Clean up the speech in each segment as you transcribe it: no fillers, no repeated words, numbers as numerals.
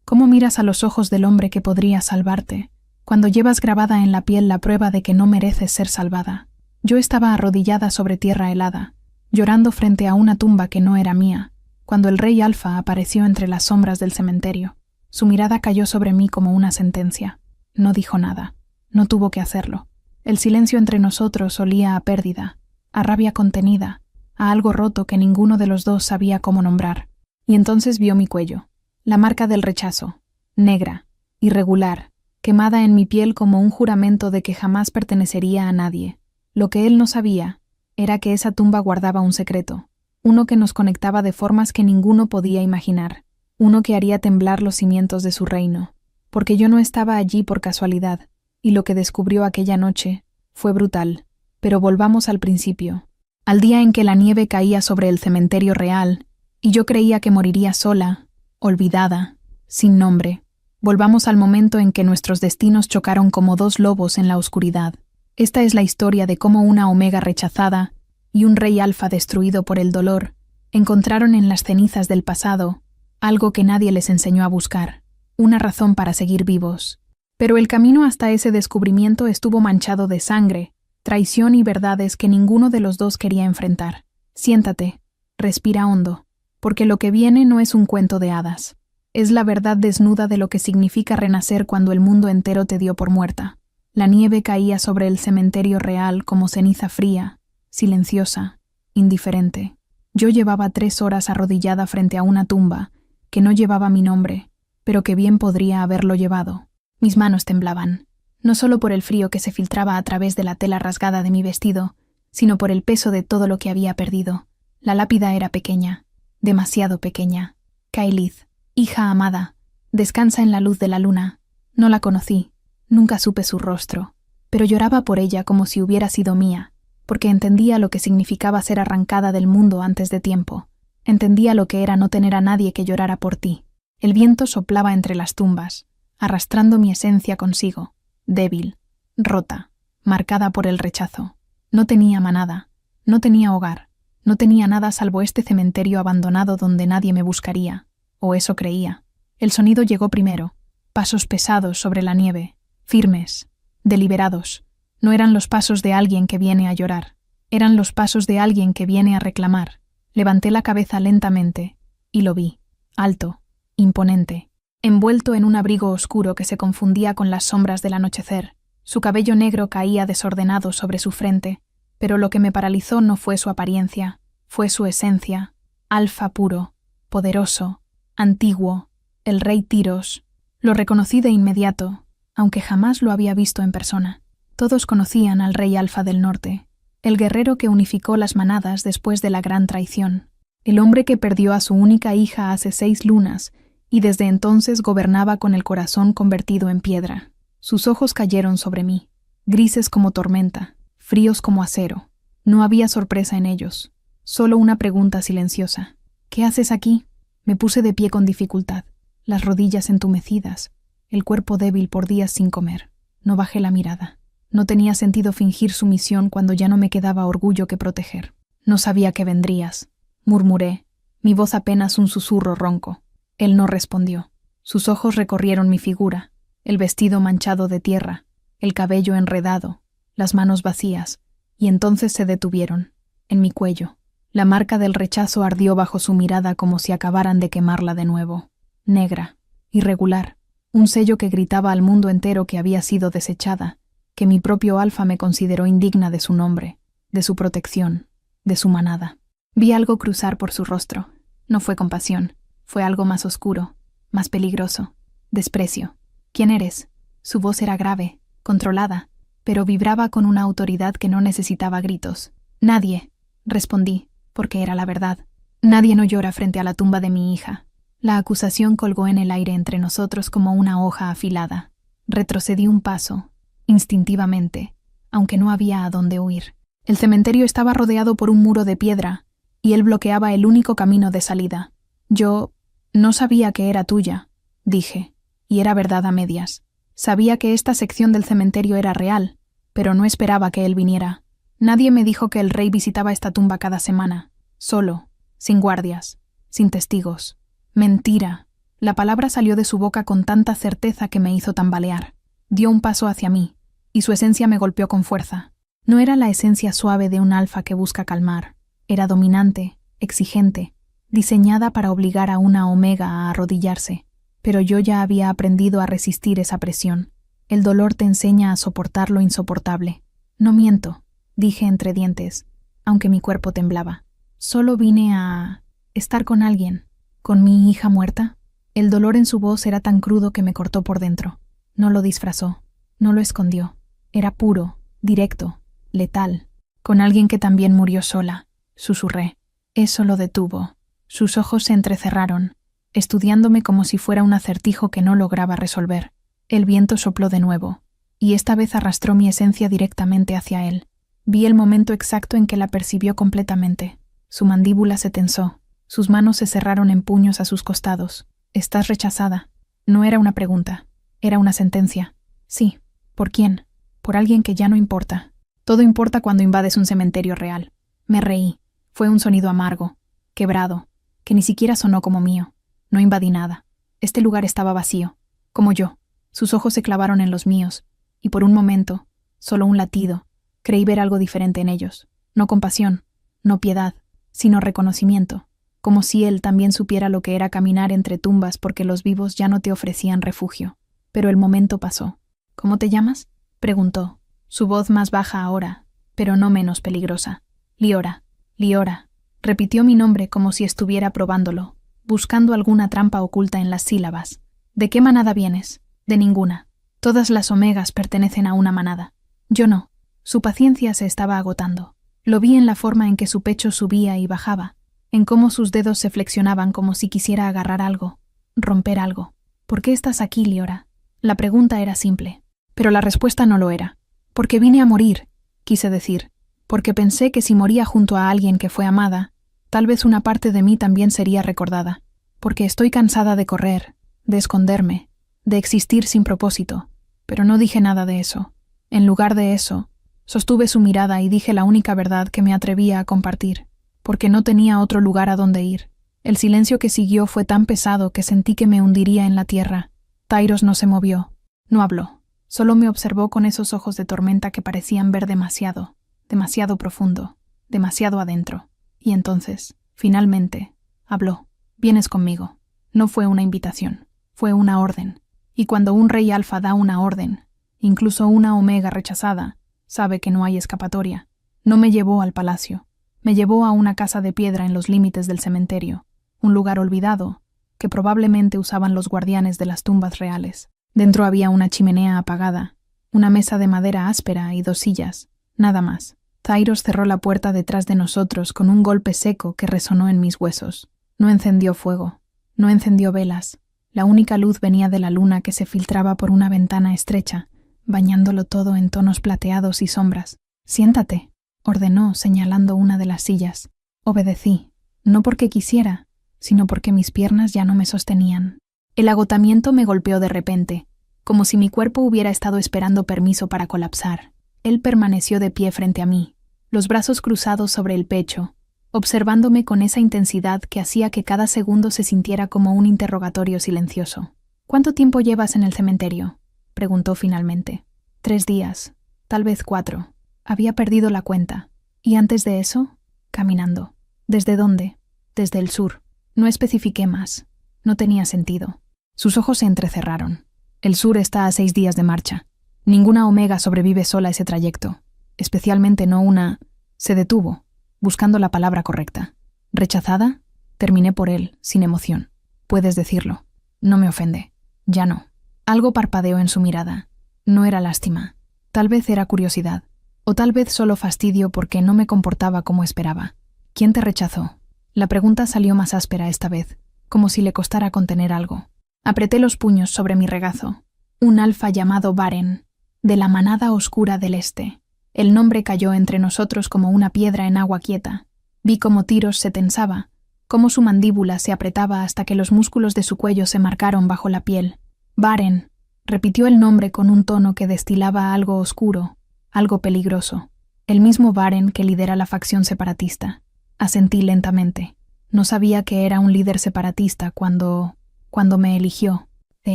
¿Cómo miras a los ojos del hombre que podría salvarte, cuando llevas grabada en la piel la prueba de que no mereces ser salvada? Yo estaba arrodillada sobre tierra helada, llorando frente a una tumba que no era mía, cuando el rey Alfa apareció entre las sombras del cementerio. Su mirada cayó sobre mí como una sentencia. No dijo nada. No tuvo que hacerlo. El silencio entre nosotros olía a pérdida, a rabia contenida, a algo roto que ninguno de los dos sabía cómo nombrar. Y entonces vio mi cuello, la marca del rechazo, negra, irregular, quemada en mi piel como un juramento de que jamás pertenecería a nadie. Lo que él no sabía era que esa tumba guardaba un secreto, uno que nos conectaba de formas que ninguno podía imaginar, uno que haría temblar los cimientos de su reino, porque yo no estaba allí por casualidad, y lo que descubrió aquella noche fue brutal. Pero volvamos al principio, al día en que la nieve caía sobre el cementerio real, y yo creía que moriría sola, olvidada, sin nombre. Volvamos al momento en que nuestros destinos chocaron como dos lobos en la oscuridad. Esta es la historia de cómo una Omega rechazada y un rey Alfa destruido por el dolor encontraron en las cenizas del pasado algo que nadie les enseñó a buscar, una razón para seguir vivos. Pero el camino hasta ese descubrimiento estuvo manchado de sangre, traición y verdades que ninguno de los dos quería enfrentar. Siéntate, respira hondo, porque lo que viene no es un cuento de hadas. Es la verdad desnuda de lo que significa renacer cuando el mundo entero te dio por muerta. La nieve caía sobre el cementerio real como ceniza fría, silenciosa, indiferente. Yo llevaba 3 horas arrodillada frente a una tumba que no llevaba mi nombre, pero que bien podría haberlo llevado. Mis manos temblaban, no solo por el frío que se filtraba a través de la tela rasgada de mi vestido, sino por el peso de todo lo que había perdido. La lápida era pequeña, demasiado pequeña. Kaelith, hija amada, descansa en la luz de la luna. No la conocí, nunca supe su rostro, pero lloraba por ella como si hubiera sido mía, porque entendía lo que significaba ser arrancada del mundo antes de tiempo. Entendía lo que era no tener a nadie que llorara por ti. El viento soplaba entre las tumbas, arrastrando mi esencia consigo, débil, rota, marcada por el rechazo. No tenía manada, no tenía hogar, no tenía nada salvo este cementerio abandonado donde nadie me buscaría, o eso creía. El sonido llegó primero, pasos pesados sobre la nieve, firmes, deliberados. No eran los pasos de alguien que viene a llorar, eran los pasos de alguien que viene a reclamar. Levanté la cabeza lentamente y lo vi, alto, imponente, envuelto en un abrigo oscuro que se confundía con las sombras del anochecer. Su cabello negro caía desordenado sobre su frente, pero lo que me paralizó no fue su apariencia, fue su esencia, Alfa puro, poderoso, antiguo, el rey Tiros. Lo reconocí de inmediato, aunque jamás lo había visto en persona. Todos conocían al rey Alfa del Norte, el guerrero que unificó las manadas después de la gran traición, el hombre que perdió a su única hija hace 6 lunas y desde entonces gobernaba con el corazón convertido en piedra. Sus ojos cayeron sobre mí, grises como tormenta, fríos como acero. No había sorpresa en ellos, solo una pregunta silenciosa. ¿Qué haces aquí? Me puse de pie con dificultad, las rodillas entumecidas, el cuerpo débil por días sin comer. No bajé la mirada. No tenía sentido fingir sumisión cuando ya no me quedaba orgullo que proteger. No sabía que vendrías, murmuré, mi voz apenas un susurro ronco. Él no respondió. Sus ojos recorrieron mi figura, el vestido manchado de tierra, el cabello enredado, las manos vacías, y entonces se detuvieron, en mi cuello. La marca del rechazo ardió bajo su mirada como si acabaran de quemarla de nuevo. Negra, irregular, un sello que gritaba al mundo entero que había sido desechada, que mi propio Alfa me consideró indigna de su nombre, de su protección, de su manada. Vi algo cruzar por su rostro. No fue compasión, fue algo más oscuro, más peligroso. Desprecio. ¿Quién eres? Su voz era grave, controlada, pero vibraba con una autoridad que no necesitaba gritos. Nadie, respondí, porque era la verdad. Nadie no llora frente a la tumba de mi hija. La acusación colgó en el aire entre nosotros como una hoja afilada. Retrocedí un paso, instintivamente, aunque no había a dónde huir. El cementerio estaba rodeado por un muro de piedra, y él bloqueaba el único camino de salida. Yo no sabía que era tuya, dije, y era verdad a medias. Sabía que esta sección del cementerio era real, pero no esperaba que él viniera. Nadie me dijo que el rey visitaba esta tumba cada semana, solo, sin guardias, sin testigos. Mentira. La palabra salió de su boca con tanta certeza que me hizo tambalear. Dio un paso hacia mí, y su esencia me golpeó con fuerza. No era la esencia suave de un alfa que busca calmar. Era dominante, exigente, diseñada para obligar a una omega a arrodillarse. Pero yo ya había aprendido a resistir esa presión. El dolor te enseña a soportar lo insoportable. No miento, dije entre dientes, aunque mi cuerpo temblaba. Solo vine a estar con alguien. ¿Con mi hija muerta? El dolor en su voz era tan crudo que me cortó por dentro. No lo disfrazó, no lo escondió. Era puro, directo, letal. Con alguien que también murió sola, susurré. Eso lo detuvo. Sus ojos se entrecerraron, estudiándome como si fuera un acertijo que no lograba resolver. El viento sopló de nuevo, y esta vez arrastró mi esencia directamente hacia él. Vi el momento exacto en que la percibió completamente. Su mandíbula se tensó, sus manos se cerraron en puños a sus costados. «Estás rechazada». No era una pregunta, era una sentencia. Sí, ¿por quién? Por alguien que ya no importa. Todo importa cuando invades un cementerio real. Me reí. Fue un sonido amargo, quebrado, que ni siquiera sonó como mío. No invadí nada. Este lugar estaba vacío, como yo. Sus ojos se clavaron en los míos, y por un momento, solo un latido, creí ver algo diferente en ellos. No compasión, no piedad, sino reconocimiento, como si él también supiera lo que era caminar entre tumbas porque los vivos ya no te ofrecían refugio. Pero el momento pasó. «¿Cómo te llamas?», preguntó, su voz más baja ahora, pero no menos peligrosa. «Liora, Liora», repitió mi nombre como si estuviera probándolo, buscando alguna trampa oculta en las sílabas. «¿De qué manada vienes?». «De ninguna. Todas las omegas pertenecen a una manada». Yo no. Su paciencia se estaba agotando. Lo vi en la forma en que su pecho subía y bajaba, en cómo sus dedos se flexionaban como si quisiera agarrar algo, romper algo. «¿Por qué estás aquí, Liora?». La pregunta era simple, pero la respuesta no lo era. «Porque vine a morir», quise decir, porque pensé que si moría junto a alguien que fue amada, tal vez una parte de mí también sería recordada. Porque estoy cansada de correr, de esconderme, de existir sin propósito. Pero no dije nada de eso. En lugar de eso, sostuve su mirada y dije la única verdad que me atrevía a compartir, porque no tenía otro lugar a donde ir. El silencio que siguió fue tan pesado que sentí que me hundiría en la tierra. Tyros no se movió, no habló, solo me observó con esos ojos de tormenta que parecían ver demasiado, demasiado profundo, demasiado adentro. Y entonces, finalmente, habló. «Vienes conmigo». No fue una invitación, fue una orden. Y cuando un rey alfa da una orden, incluso una omega rechazada, sabe que no hay escapatoria. No me llevó al palacio, me llevó a una casa de piedra en los límites del cementerio, un lugar olvidado, que probablemente usaban los guardianes de las tumbas reales. Dentro había una chimenea apagada, una mesa de madera áspera y 2 sillas, nada más. Tyros cerró la puerta detrás de nosotros con un golpe seco que resonó en mis huesos. No encendió fuego, no encendió velas. La única luz venía de la luna que se filtraba por una ventana estrecha, bañándolo todo en tonos plateados y sombras. «Siéntate», ordenó, señalando una de las sillas. Obedecí, no porque quisiera, sino porque mis piernas ya no me sostenían. El agotamiento me golpeó de repente, como si mi cuerpo hubiera estado esperando permiso para colapsar. Él permaneció de pie frente a mí, los brazos cruzados sobre el pecho, observándome con esa intensidad que hacía que cada segundo se sintiera como un interrogatorio silencioso. «¿Cuánto tiempo llevas en el cementerio?», preguntó finalmente. 3 días, tal vez 4. Había perdido la cuenta. ¿Y antes de eso? Caminando. ¿Desde dónde? Desde el sur. No especifiqué más. No tenía sentido. Sus ojos se entrecerraron. El sur está a 6 días de marcha. Ninguna omega sobrevive sola ese trayecto. Especialmente no una... Se detuvo, buscando la palabra correcta. ¿Rechazada? Terminé por él, sin emoción. Puedes decirlo. No me ofende. Ya no. Algo parpadeó en su mirada. No era lástima. Tal vez era curiosidad. O tal vez solo fastidio porque no me comportaba como esperaba. ¿Quién te rechazó? La pregunta salió más áspera esta vez, como si le costara contener algo. Apreté los puños sobre mi regazo. Un alfa llamado Varen, de la manada oscura del este. El nombre cayó entre nosotros como una piedra en agua quieta. Vi cómo Tyros se tensaba, cómo su mandíbula se apretaba hasta que los músculos de su cuello se marcaron bajo la piel. Varen, repitió el nombre con un tono que destilaba algo oscuro, algo peligroso. El mismo Varen que lidera la facción separatista. Asentí lentamente. No sabía que era un líder separatista cuando Cuando me eligió. ¿Te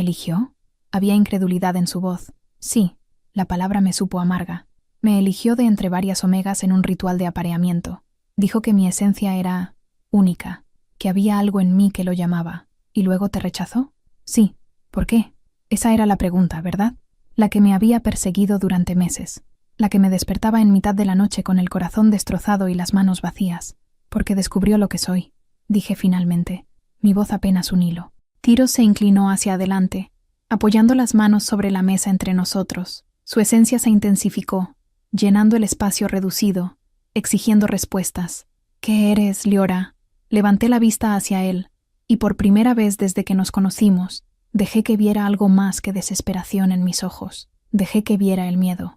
eligió? Había incredulidad en su voz. Sí, la palabra me supo amarga. Me eligió de entre varias omegas en un ritual de apareamiento. Dijo que mi esencia era única, que había algo en mí que lo llamaba. ¿Y luego te rechazó? Sí. ¿Por qué? Esa era la pregunta, ¿verdad? La que me había perseguido durante meses. La que me despertaba en mitad de la noche con el corazón destrozado y las manos vacías. Porque descubrió lo que soy, dije finalmente, mi voz apenas un hilo. Tyros se inclinó hacia adelante, apoyando las manos sobre la mesa entre nosotros. Su esencia se intensificó, llenando el espacio reducido, exigiendo respuestas. ¿Qué eres, Liora? Levanté la vista hacia él, y por primera vez desde que nos conocimos, dejé que viera algo más que desesperación en mis ojos. Dejé que viera el miedo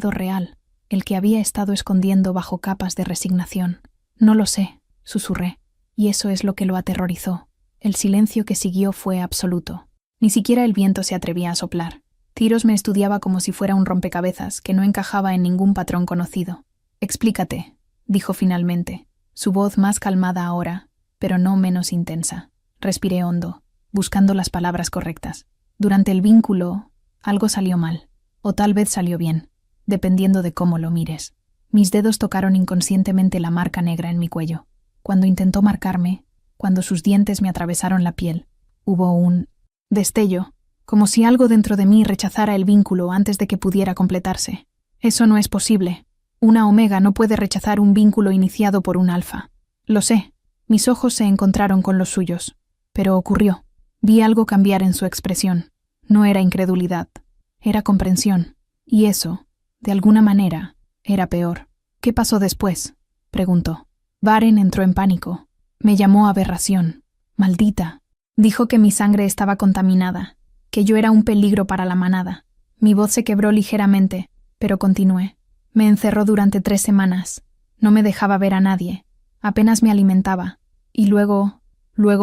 real, el que había estado escondiendo bajo capas de resignación. No lo sé, susurré, y eso es lo que lo aterrorizó. El silencio que siguió fue absoluto. Ni siquiera el viento se atrevía a soplar. Tyros me estudiaba como si fuera un rompecabezas que no encajaba en ningún patrón conocido. Explícate, dijo finalmente, su voz más calmada ahora, pero no menos intensa. Respiré hondo, buscando las palabras correctas. Durante el vínculo, algo salió mal, o tal vez salió bien, dependiendo de cómo lo mires. Mis dedos tocaron inconscientemente la marca negra en mi cuello. Cuando intentó marcarme, cuando sus dientes me atravesaron la piel, hubo un destello, como si algo dentro de mí rechazara el vínculo antes de que pudiera completarse. Eso no es posible. Una omega no puede rechazar un vínculo iniciado por un alfa. Lo sé. Mis ojos se encontraron con los suyos. Pero ocurrió. Vi algo cambiar en su expresión. No era incredulidad. Era comprensión. Y eso, de alguna manera, era peor. ¿Qué pasó después?, preguntó. Varen entró en pánico. Me llamó aberración. Maldita. Dijo que mi sangre estaba contaminada, que yo era un peligro para la manada. Mi voz se quebró ligeramente, pero continué. Me encerró durante 3 semanas. No me dejaba ver a nadie. Apenas me alimentaba. Y luego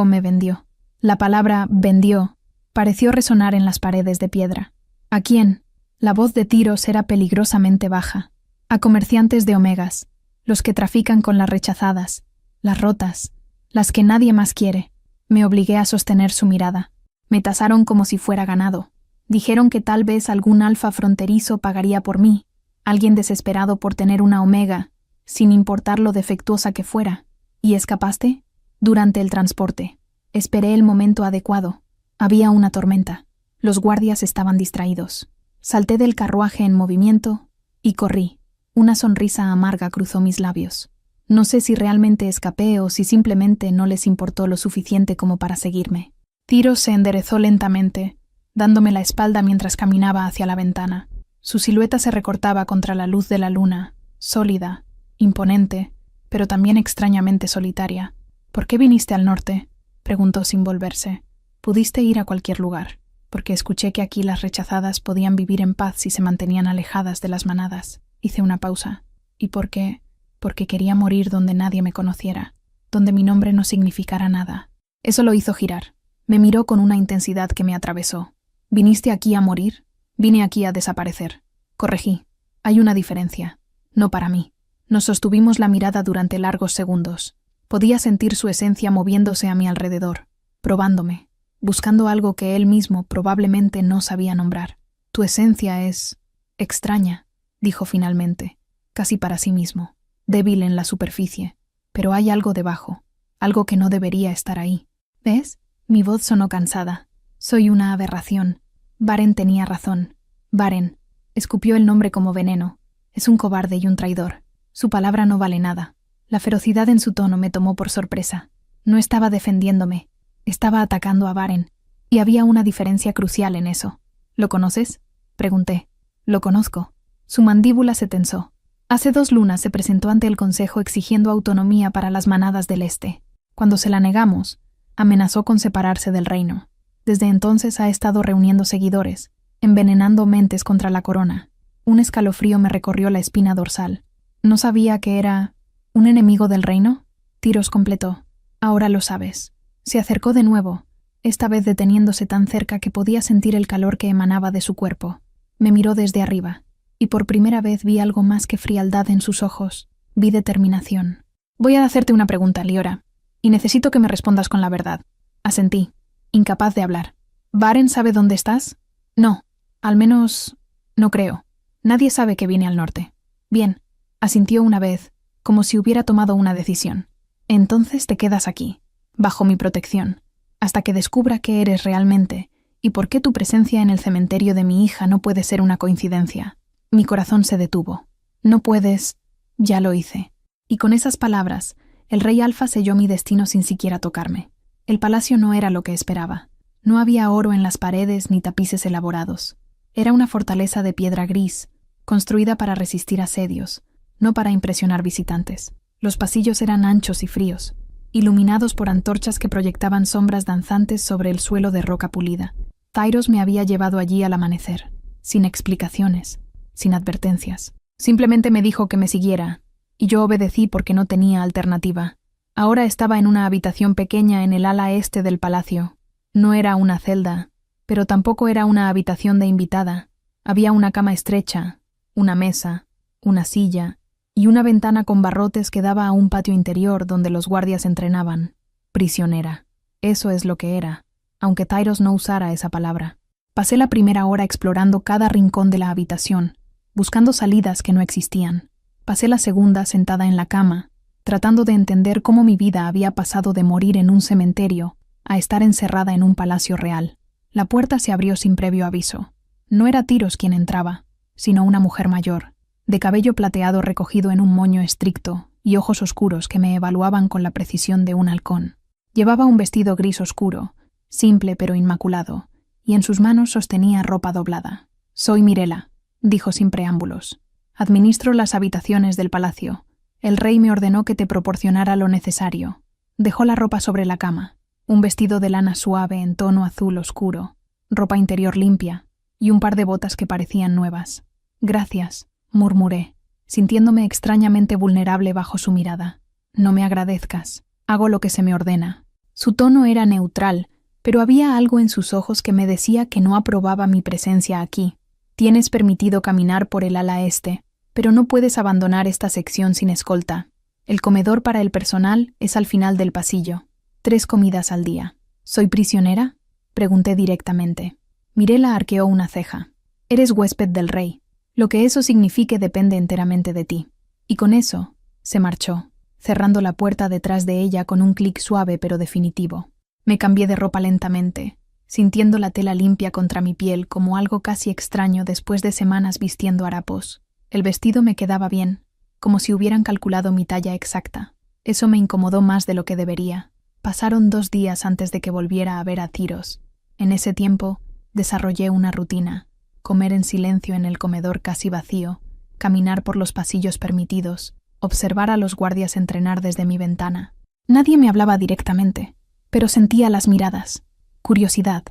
me vendió. La palabra vendió pareció resonar en las paredes de piedra. ¿A quién? La voz de Tyros era peligrosamente baja. A comerciantes de omegas, los que trafican con las rechazadas, las rotas, las que nadie más quiere. Me obligué a sostener su mirada. Me tasaron como si fuera ganado. Dijeron que tal vez algún alfa fronterizo pagaría por mí, alguien desesperado por tener una omega, sin importar lo defectuosa que fuera. ¿Y escapaste? Durante el transporte. Esperé el momento adecuado. Había una tormenta. Los guardias estaban distraídos. Salté del carruaje en movimiento y corrí. Una sonrisa amarga cruzó mis labios. No sé si realmente escapé o si simplemente no les importó lo suficiente como para seguirme. Tyros se enderezó lentamente, dándome la espalda mientras caminaba hacia la ventana. Su silueta se recortaba contra la luz de la luna, sólida, imponente, pero también extrañamente solitaria. ¿Por qué viniste al norte?, preguntó sin volverse. Pudiste ir a cualquier lugar, porque escuché que aquí las rechazadas podían vivir en paz si se mantenían alejadas de las manadas. Hice una pausa. ¿Y por qué? Porque quería morir donde nadie me conociera, donde mi nombre no significara nada. Eso lo hizo girar. Me miró con una intensidad que me atravesó. ¿Viniste aquí a morir? Vine aquí a desaparecer. Corregí. Hay una diferencia. No para mí. Nos sostuvimos la mirada durante largos segundos. Podía sentir su esencia moviéndose a mi alrededor, probándome, buscando algo que él mismo probablemente no sabía nombrar. Tu esencia es extraña, dijo finalmente, casi para sí mismo, débil en la superficie, pero hay algo debajo, algo que no debería estar ahí. ¿Ves? Mi voz sonó cansada. Soy una aberración. Varen tenía razón. Varen. Escupió el nombre como veneno. Es un cobarde y un traidor. Su palabra no vale nada. La ferocidad en su tono me tomó por sorpresa. No estaba defendiéndome. Estaba atacando a Varen. Y había una diferencia crucial en eso. ¿Lo conoces?, pregunté. Lo conozco. Su mandíbula se tensó. Hace 2 lunas se presentó ante el Consejo exigiendo autonomía para las manadas del Este. Cuando se la negamos, amenazó con separarse del reino. Desde entonces ha estado reuniendo seguidores, envenenando mentes contra la corona. Un escalofrío me recorrió la espina dorsal. ¿No sabía que era un enemigo del reino?, Tyros completó. Ahora lo sabes. Se acercó de nuevo, esta vez deteniéndose tan cerca que podía sentir el calor que emanaba de su cuerpo. Me miró desde arriba, y por primera vez vi algo más que frialdad en sus ojos. Vi determinación. Voy a hacerte una pregunta, Liora, y necesito que me respondas con la verdad. Asentí. incapaz de hablar. ¿Varen sabe dónde estás? No, al menos no creo. Nadie sabe que vine al norte. Bien, asintió una vez, como si hubiera tomado una decisión. Entonces te quedas aquí, bajo mi protección, hasta que descubra qué eres realmente y por qué tu presencia en el cementerio de mi hija no puede ser una coincidencia. Mi corazón se detuvo. No puedes... Ya lo hice. Y con esas palabras, el rey Alfa selló mi destino sin siquiera tocarme. El palacio no era lo que esperaba. No había oro en las paredes ni tapices elaborados. Era una fortaleza de piedra gris, construida para resistir asedios, no para impresionar visitantes. Los pasillos eran anchos y fríos, iluminados por antorchas que proyectaban sombras danzantes sobre el suelo de roca pulida. Tyros me había llevado allí al amanecer, sin explicaciones, sin advertencias. Simplemente me dijo que me siguiera, y yo obedecí porque no tenía alternativa. Ahora estaba en una habitación pequeña en el ala este del palacio. No era una celda, pero tampoco era una habitación de invitada. Había una cama estrecha, una mesa, una silla y una ventana con barrotes que daba a un patio interior donde los guardias entrenaban. Prisionera. Eso es lo que era, aunque Tyros no usara esa palabra. Pasé la primera hora explorando cada rincón de la habitación, buscando salidas que no existían. Pasé la segunda sentada en la cama, tratando de entender cómo mi vida había pasado de morir en un cementerio a estar encerrada en un palacio real. La puerta se abrió sin previo aviso. No era Tyros quien entraba, sino una mujer mayor, de cabello plateado recogido en un moño estricto y ojos oscuros que me evaluaban con la precisión de un halcón. Llevaba un vestido gris oscuro, simple pero inmaculado, y en sus manos sostenía ropa doblada. «Soy Mirella», dijo sin preámbulos. «Administro las habitaciones del palacio. El rey me ordenó que te proporcionara lo necesario». Dejó la ropa sobre la cama, un vestido de lana suave en tono azul oscuro, ropa interior limpia y un par de botas que parecían nuevas. «Gracias», murmuré, sintiéndome extrañamente vulnerable bajo su mirada. «No me agradezcas. Hago lo que se me ordena». Su tono era neutral, pero había algo en sus ojos que me decía que no aprobaba mi presencia aquí. «Tienes permitido caminar por el ala este, pero no puedes abandonar esta sección sin escolta. El comedor para el personal es al final del pasillo. 3 comidas al día». «¿Soy prisionera?», pregunté directamente. Mirella arqueó una ceja. «Eres huésped del rey. Lo que eso signifique depende enteramente de ti». Y con eso, se marchó, cerrando la puerta detrás de ella con un clic suave pero definitivo. Me cambié de ropa lentamente, sintiendo la tela limpia contra mi piel como algo casi extraño después de semanas vistiendo harapos. El vestido me quedaba bien, como si hubieran calculado mi talla exacta. Eso me incomodó más de lo que debería. Pasaron 2 días antes de que volviera a ver a Tyros. En ese tiempo, desarrollé una rutina: comer en silencio en el comedor casi vacío, caminar por los pasillos permitidos, observar a los guardias entrenar desde mi ventana. Nadie me hablaba directamente, pero sentía las miradas, curiosidad,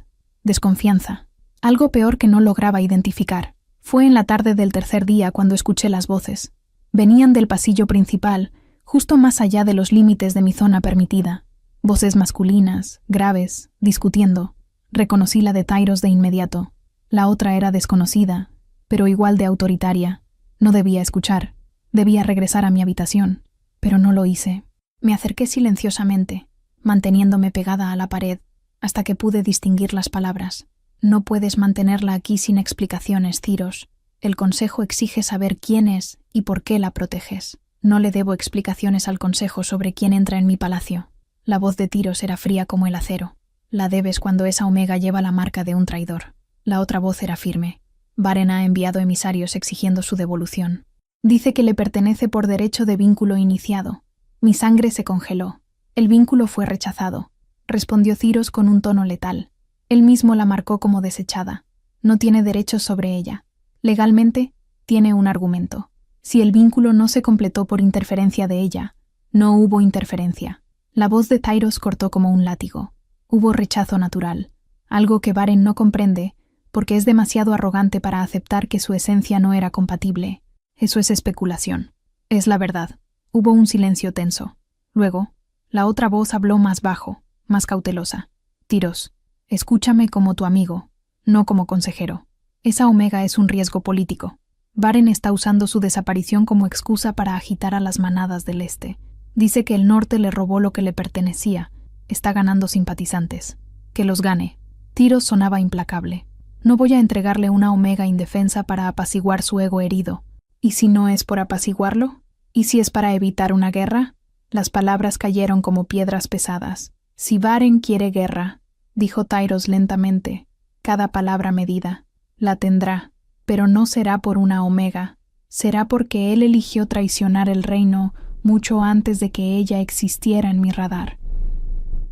desconfianza, algo peor que no lograba identificar. Fue en la tarde del 3er día cuando escuché las voces. Venían del pasillo principal, justo más allá de los límites de mi zona permitida. Voces masculinas, graves, discutiendo. Reconocí la de Tyros de inmediato. La otra era desconocida, pero igual de autoritaria. No debía escuchar. Debía regresar a mi habitación, pero no lo hice. Me acerqué silenciosamente, manteniéndome pegada a la pared, hasta que pude distinguir las palabras. «No puedes mantenerla aquí sin explicaciones, Tyros. El consejo exige saber quién es y por qué la proteges. No le debo explicaciones al consejo sobre quién entra en mi palacio». La voz de Tyros era fría como el acero. «La debes cuando esa omega lleva la marca de un traidor». La otra voz era firme. «Varen ha enviado emisarios exigiendo su devolución. Dice que le pertenece por derecho de vínculo iniciado». Mi sangre se congeló. «El vínculo fue rechazado», respondió Tyros con un tono letal. Él mismo la marcó como desechada. No tiene derechos sobre ella. Legalmente, tiene un argumento. Si el vínculo no se completó por interferencia de ella, no hubo interferencia. La voz de Tyros cortó como un látigo. Hubo rechazo natural, algo que Varen no comprende porque es demasiado arrogante para aceptar que su esencia no era compatible. Eso es especulación. Es la verdad. Hubo un silencio tenso. Luego, la otra voz habló más bajo, más cautelosa. «Tyros, escúchame como tu amigo, no como consejero. Esa omega es un riesgo político. Varen está usando su desaparición como excusa para agitar a las manadas del este. Dice que el norte le robó lo que le pertenecía. Está ganando simpatizantes. Que los gane. Tyros sonaba implacable. No voy a entregarle una Omega indefensa para apaciguar su ego herido. ¿Y si no es por apaciguarlo? ¿Y si es para evitar una guerra? Las palabras cayeron como piedras pesadas. Si Varen quiere guerra, dijo Tyros lentamente, cada palabra medida, la tendrá, pero no será por una Omega. Será porque él eligió traicionar el reino mucho antes de que ella existiera en mi radar.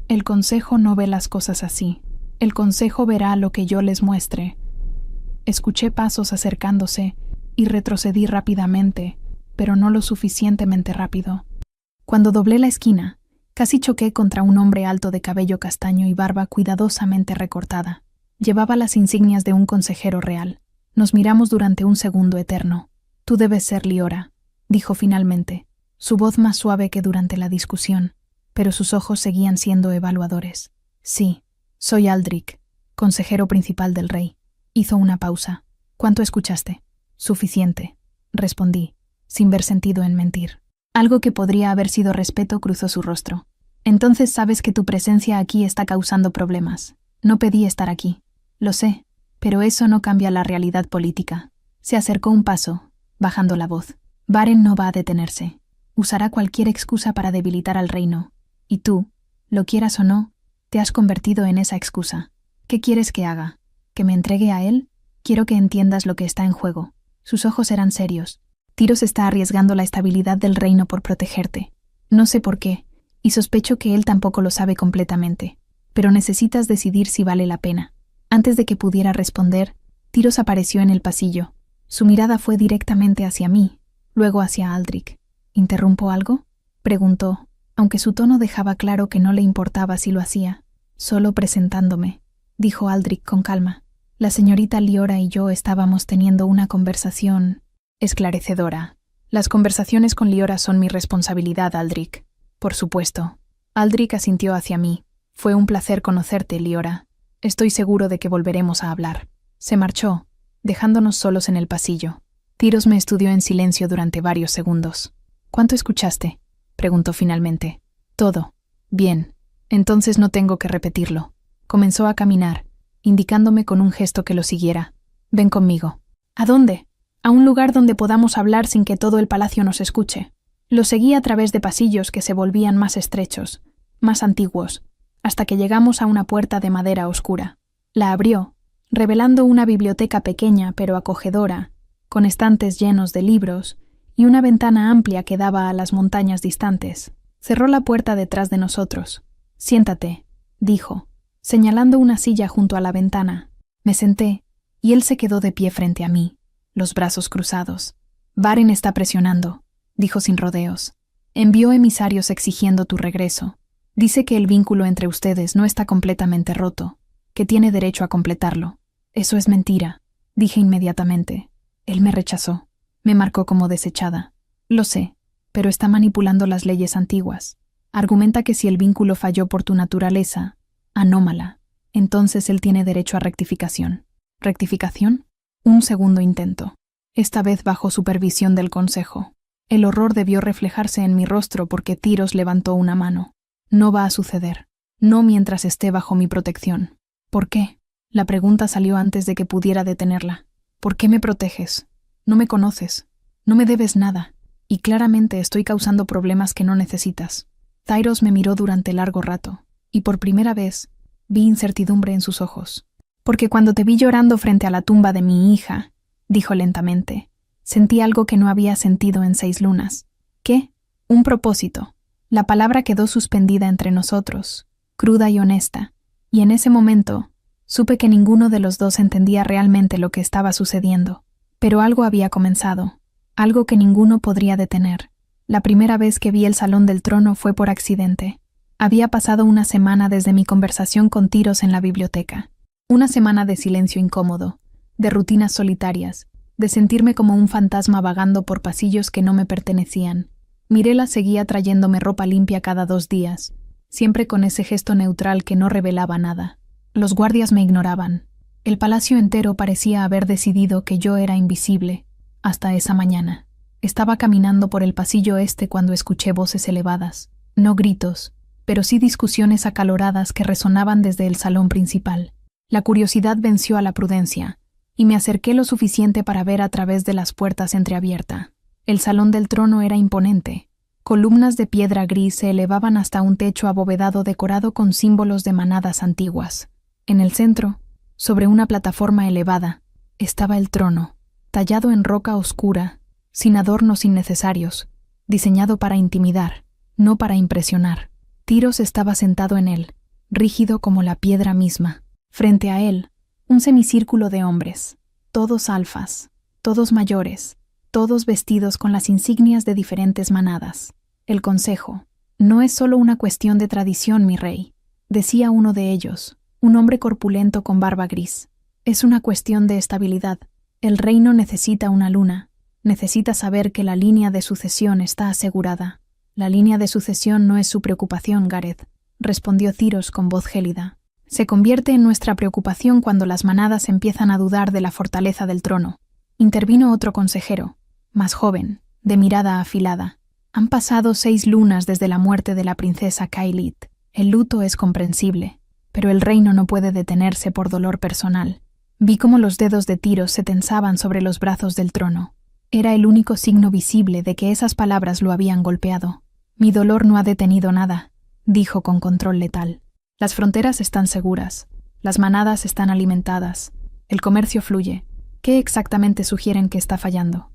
El Consejo no ve las cosas así. El Consejo verá lo que yo les muestre. Escuché pasos acercándose y retrocedí rápidamente, pero no lo suficientemente rápido. Cuando doblé la esquina, casi choqué contra un hombre alto de cabello castaño y barba cuidadosamente recortada. Llevaba las insignias de un consejero real. Nos miramos durante un segundo eterno. «Tú debes ser Liora», dijo finalmente, su voz más suave que durante la discusión, pero sus ojos seguían siendo evaluadores. «Sí, soy Aldrich, consejero principal del rey». Hizo una pausa. «¿Cuánto escuchaste?» «Suficiente», respondí, sin ver sentido en mentir. Algo que podría haber sido respeto cruzó su rostro. «Entonces sabes que tu presencia aquí está causando problemas. No pedí estar aquí. Lo sé, pero eso no cambia la realidad política». Se acercó un paso, bajando la voz. «Varen no va a detenerse. Usará cualquier excusa para debilitar al reino. Y tú, lo quieras o no, te has convertido en esa excusa. ¿Qué quieres que haga? ¿Que me entregue a él? Quiero que entiendas lo que está en juego». Sus ojos eran serios. «Tyros está arriesgando la estabilidad del reino por protegerte. No sé por qué, y sospecho que él tampoco lo sabe completamente. Pero necesitas decidir si vale la pena». Antes de que pudiera responder, Tyros apareció en el pasillo. Su mirada fue directamente hacia mí, luego hacia Aldrich. «¿Interrumpo algo?», preguntó, aunque su tono dejaba claro que no le importaba si lo hacía. «Solo presentándome», dijo Aldrich con calma. «La señorita Liora y yo estábamos teniendo una conversación esclarecedora. Las conversaciones con Liora son mi responsabilidad, Aldrich». «Por supuesto». Aldrich asintió hacia mí. «Fue un placer conocerte, Liora. Estoy seguro de que volveremos a hablar». Se marchó, dejándonos solos en el pasillo. Tyros me estudió en silencio durante varios segundos. «¿Cuánto escuchaste?», preguntó finalmente. «Todo». «Bien. Entonces no tengo que repetirlo». Comenzó a caminar, indicándome con un gesto que lo siguiera. «Ven conmigo». «¿A dónde?» «A un lugar donde podamos hablar sin que todo el palacio nos escuche». Lo seguí a través de pasillos que se volvían más estrechos, más antiguos, hasta que llegamos a una puerta de madera oscura. La abrió, revelando una biblioteca pequeña pero acogedora, con estantes llenos de libros y una ventana amplia que daba a las montañas distantes. Cerró la puerta detrás de nosotros. «Siéntate», dijo, señalando una silla junto a la ventana. Me senté, y él se quedó de pie frente a mí, los brazos cruzados. «Varen está presionando», dijo sin rodeos. «Envió emisarios exigiendo tu regreso. Dice que el vínculo entre ustedes no está completamente roto, que tiene derecho a completarlo». «Eso es mentira», dije inmediatamente. Él me rechazó. Me marcó como desechada. «Lo sé, pero está manipulando las leyes antiguas. Argumenta que si el vínculo falló por tu naturaleza, anómala, entonces él tiene derecho a rectificación». «¿Rectificación?». Un segundo intento. Esta vez bajo supervisión del consejo. El horror debió reflejarse en mi rostro porque Tyros levantó una mano. «No va a suceder. No mientras esté bajo mi protección». «¿Por qué?». La pregunta salió antes de que pudiera detenerla. «¿Por qué me proteges? No me conoces. No me debes nada. Y claramente estoy causando problemas que no necesitas». Tyros me miró durante largo rato, y por primera vez vi incertidumbre en sus ojos. «Porque cuando te vi llorando frente a la tumba de mi hija», dijo lentamente, «sentí algo que no había sentido en 6 lunas». «¿Qué?». «Un propósito». La palabra quedó suspendida entre nosotros, cruda y honesta, y en ese momento supe que ninguno de los dos entendía realmente lo que estaba sucediendo. Pero algo había comenzado, algo que ninguno podría detener. La primera vez que vi el Salón del Trono fue por accidente. Había pasado una semana desde mi conversación con Tyros en la biblioteca. Una semana de silencio incómodo, de rutinas solitarias, de sentirme como un fantasma vagando por pasillos que no me pertenecían. Mirella seguía trayéndome ropa limpia cada 2 días, siempre con ese gesto neutral que no revelaba nada. Los guardias me ignoraban. El palacio entero parecía haber decidido que yo era invisible, hasta esa mañana. Estaba caminando por el pasillo este cuando escuché voces elevadas, no gritos, pero sí discusiones acaloradas que resonaban desde el salón principal. La curiosidad venció a la prudencia, y me acerqué lo suficiente para ver a través de las puertas entreabiertas. El salón del trono era imponente. Columnas de piedra gris se elevaban hasta un techo abovedado decorado con símbolos de manadas antiguas. En el centro, sobre una plataforma elevada, estaba el trono, tallado en roca oscura, sin adornos innecesarios, diseñado para intimidar, no para impresionar. Tyros estaba sentado en él, rígido como la piedra misma. Frente a él, un semicírculo de hombres, todos alfas, todos mayores, todos vestidos con las insignias de diferentes manadas. El consejo: no es solo una cuestión de tradición, mi rey, decía uno de ellos, un hombre corpulento con barba gris. Es una cuestión de estabilidad. El reino necesita una luna. Necesita saber que la línea de sucesión está asegurada. La línea de sucesión no es su preocupación, Gareth, respondió Tyros con voz gélida. Se convierte en nuestra preocupación cuando las manadas empiezan a dudar de la fortaleza del trono. Intervino otro consejero, más joven, de mirada afilada. Han pasado 6 lunas desde la muerte de la princesa Kailit. El luto es comprensible, pero el reino no puede detenerse por dolor personal. Vi cómo los dedos de Tyros se tensaban sobre los brazos del trono. Era el único signo visible de que esas palabras lo habían golpeado. Mi dolor no ha detenido nada, dijo con control letal. Las fronteras están seguras, las manadas están alimentadas, el comercio fluye. ¿Qué exactamente sugieren que está fallando?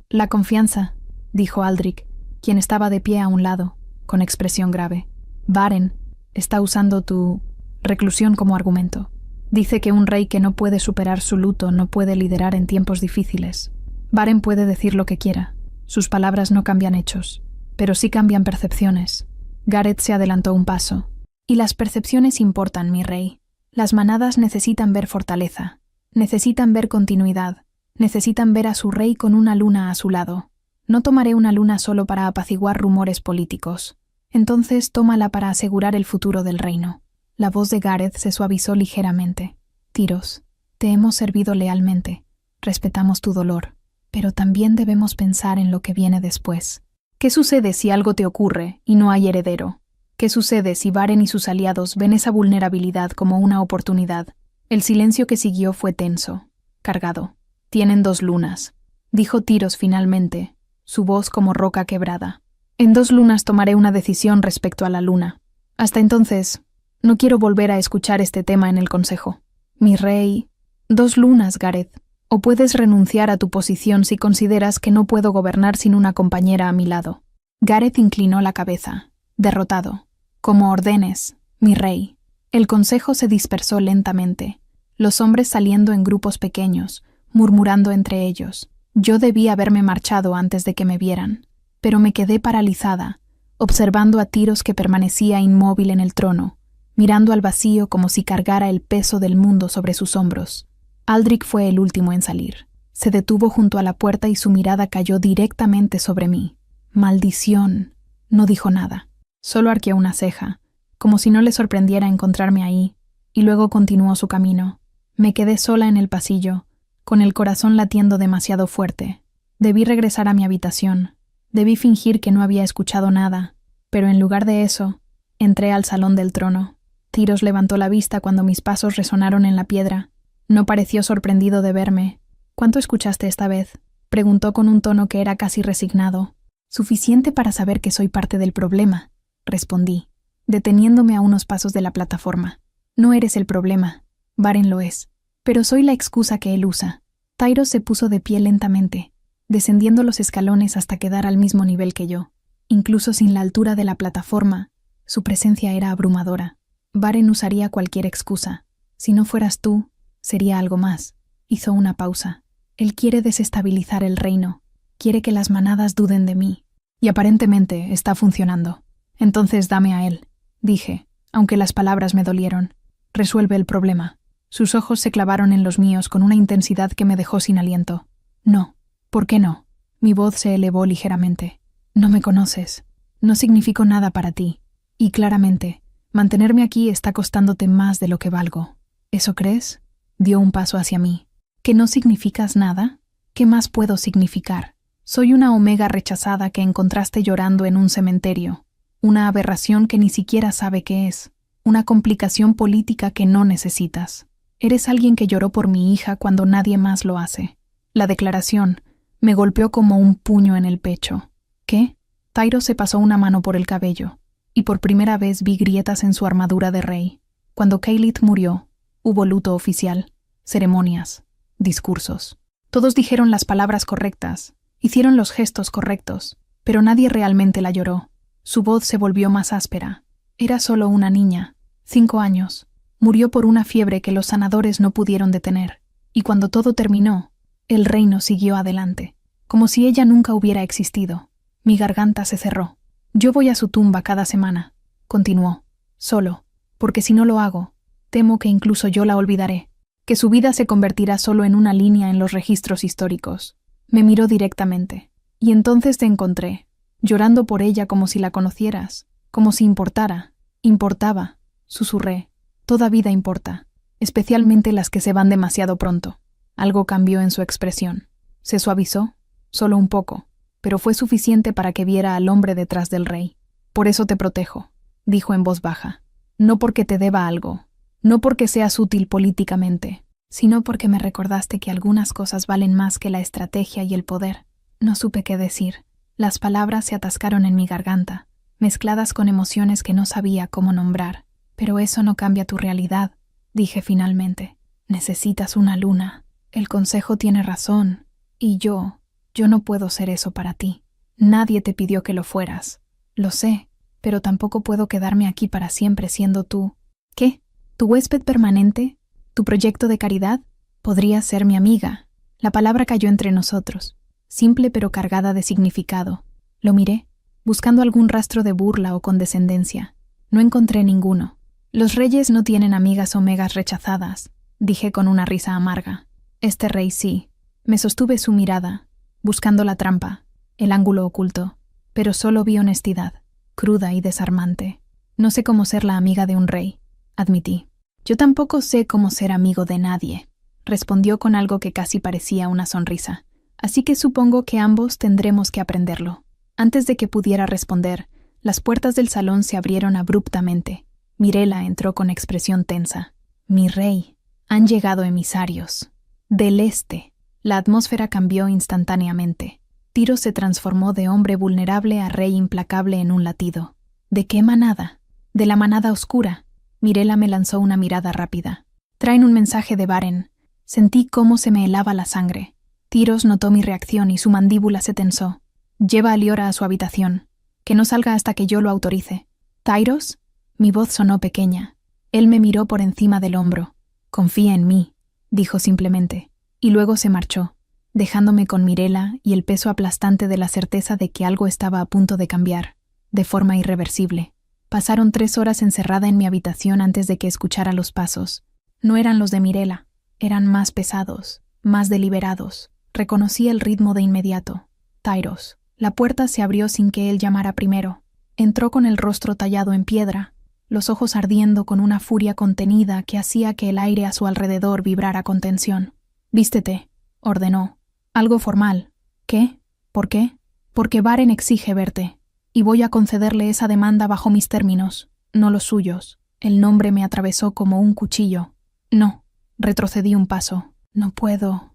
La confianza, dijo Aldrich, quien estaba de pie a un lado, con expresión grave. Baren está usando tu reclusión como argumento. Dice que un rey que no puede superar su luto no puede liderar en tiempos difíciles. Baren puede decir lo que quiera. Sus palabras no cambian hechos, pero sí cambian percepciones. Gareth se adelantó un paso. Y las percepciones importan, mi rey. Las manadas necesitan ver fortaleza, necesitan ver continuidad, necesitan ver a su rey con una luna a su lado. No tomaré una luna solo para apaciguar rumores políticos. Entonces tómala para asegurar el futuro del reino. La voz de Gareth se suavizó ligeramente. Tyros, te hemos servido lealmente. Respetamos tu dolor, pero también debemos pensar en lo que viene después. ¿Qué sucede si algo te ocurre y no hay heredero? ¿Qué sucede si Baren y sus aliados ven esa vulnerabilidad como una oportunidad? El silencio que siguió fue tenso, cargado. Tienen 2 lunas, dijo Tyros finalmente, su voz como roca quebrada. En 2 lunas tomaré una decisión respecto a la luna. Hasta entonces, no quiero volver a escuchar este tema en el consejo. Mi rey, 2 lunas, Gareth. O puedes renunciar a tu posición si consideras que no puedo gobernar sin una compañera a mi lado. Gareth inclinó la cabeza, derrotado. Como ordenes, mi rey. El consejo se dispersó lentamente, los hombres saliendo en grupos pequeños, murmurando entre ellos. Yo debí haberme marchado antes de que me vieran, pero me quedé paralizada, observando a Tyros que permanecía inmóvil en el trono, mirando al vacío como si cargara el peso del mundo sobre sus hombros. Aldrich fue el último en salir. Se detuvo junto a la puerta y su mirada cayó directamente sobre mí. Maldición. No dijo nada. Solo arqueó una ceja, como si no le sorprendiera encontrarme ahí, y luego continuó su camino. Me quedé sola en el pasillo, con el corazón latiendo demasiado fuerte. Debí regresar a mi habitación. Debí fingir que no había escuchado nada, pero en lugar de eso, entré al salón del trono. Tyros levantó la vista cuando mis pasos resonaron en la piedra. No pareció sorprendido de verme. ¿Cuánto escuchaste esta vez?, preguntó con un tono que era casi resignado. Suficiente para saber que soy parte del problema, respondí, deteniéndome a unos pasos de la plataforma. No eres el problema, Baren lo es, pero soy la excusa que él usa. Tyros se puso de pie lentamente, descendiendo los escalones hasta quedar al mismo nivel que yo. Incluso sin la altura de la plataforma, su presencia era abrumadora. Baren usaría cualquier excusa. Si no fueras tú, sería algo más. Hizo una pausa. Él quiere desestabilizar el reino. Quiere que las manadas duden de mí. Y aparentemente está funcionando. Entonces dame a él, dije, aunque las palabras me dolieron. Resuelve el problema. Sus ojos se clavaron en los míos con una intensidad que me dejó sin aliento. No. ¿Por qué no? Mi voz se elevó ligeramente. No me conoces. No significo nada para ti. Y claramente, mantenerme aquí está costándote más de lo que valgo. ¿Eso crees? Dio un paso hacia mí. ¿Que no significas nada? ¿Qué más puedo significar? Soy una omega rechazada que encontraste llorando en un cementerio. una aberración que ni siquiera sabe qué es, una complicación política que no necesitas. Eres alguien que lloró por mi hija cuando nadie más lo hace. La declaración me golpeó como un puño en el pecho. ¿Qué? Tyros se pasó una mano por el cabello, y por primera vez vi grietas en su armadura de rey. Cuando Kaylit murió, hubo luto oficial, ceremonias, discursos. Todos dijeron las palabras correctas, hicieron los gestos correctos, pero nadie realmente la lloró. Su voz se volvió más áspera. Era solo una niña, 5 años. Murió por una fiebre que los sanadores no pudieron detener, y cuando todo terminó, el reino siguió adelante, como si ella nunca hubiera existido. Mi garganta se cerró. Yo voy a su tumba cada semana, continuó, solo, porque si no lo hago, temo que incluso yo la olvidaré, que su vida se convertirá solo en una línea en los registros históricos. Me miró directamente, y entonces te encontré, llorando por ella como si la conocieras, como si importara. Importaba, susurré. Toda vida importa, especialmente las que se van demasiado pronto. Algo cambió en su expresión. Se suavizó, solo un poco, pero fue suficiente para que viera al hombre detrás del rey. Por eso te protejo, dijo en voz baja. No porque te deba algo, no porque seas útil políticamente, sino porque me recordaste que algunas cosas valen más que la estrategia y el poder. No supe qué decir. Las palabras se atascaron en mi garganta, mezcladas con emociones que no sabía cómo nombrar. Pero eso no cambia tu realidad, dije finalmente. Necesitas una luna. El consejo tiene razón. Y yo no puedo ser eso para ti. Nadie te pidió que lo fueras. Lo sé, pero tampoco puedo quedarme aquí para siempre siendo tú. ¿Qué? ¿Tu huésped permanente? ¿Tu proyecto de caridad? Podrías ser mi amiga. La palabra cayó entre nosotros, simple pero cargada de significado. Lo miré, buscando algún rastro de burla o condescendencia. No encontré ninguno. Los reyes no tienen amigas o megas rechazadas, dije con una risa amarga. Este rey sí. Me sostuve su mirada, buscando la trampa, el ángulo oculto, pero solo vi honestidad, cruda y desarmante. No sé cómo ser la amiga de un rey, admití. Yo tampoco sé cómo ser amigo de nadie, respondió con algo que casi parecía una sonrisa. Así que supongo que ambos tendremos que aprenderlo. Antes de que pudiera responder, las puertas del salón se abrieron abruptamente. Mirela entró con expresión tensa. Mi rey, han llegado emisarios. Del este. La atmósfera cambió instantáneamente. Tyros se transformó de hombre vulnerable a rey implacable en un latido. ¿De qué manada? De la manada oscura. Mirela me lanzó una mirada rápida. Traen un mensaje de Baren. Sentí cómo se me helaba la sangre. Tyros notó mi reacción y su mandíbula se tensó. Lleva a Liora a su habitación. Que no salga hasta que yo lo autorice. ¿Tyros? Mi voz sonó pequeña. Él me miró por encima del hombro. Confía en mí, dijo simplemente, y luego se marchó, dejándome con Mirela y el peso aplastante de la certeza de que algo estaba a punto de cambiar, de forma irreversible. Pasaron 3 horas encerrada en mi habitación antes de que escuchara los pasos. No eran los de Mirela, eran más pesados, más deliberados. Reconocí el ritmo de inmediato. Tyros. La puerta se abrió sin que él llamara primero. Entró con el rostro tallado en piedra, los ojos ardiendo con una furia contenida que hacía que el aire a su alrededor vibrara con tensión. «Vístete», ordenó. «Algo formal». «¿Qué? ¿Por qué?» «Porque Baren exige verte, y voy a concederle esa demanda bajo mis términos, no los suyos». El nombre me atravesó como un cuchillo. «No». Retrocedí un paso. No puedo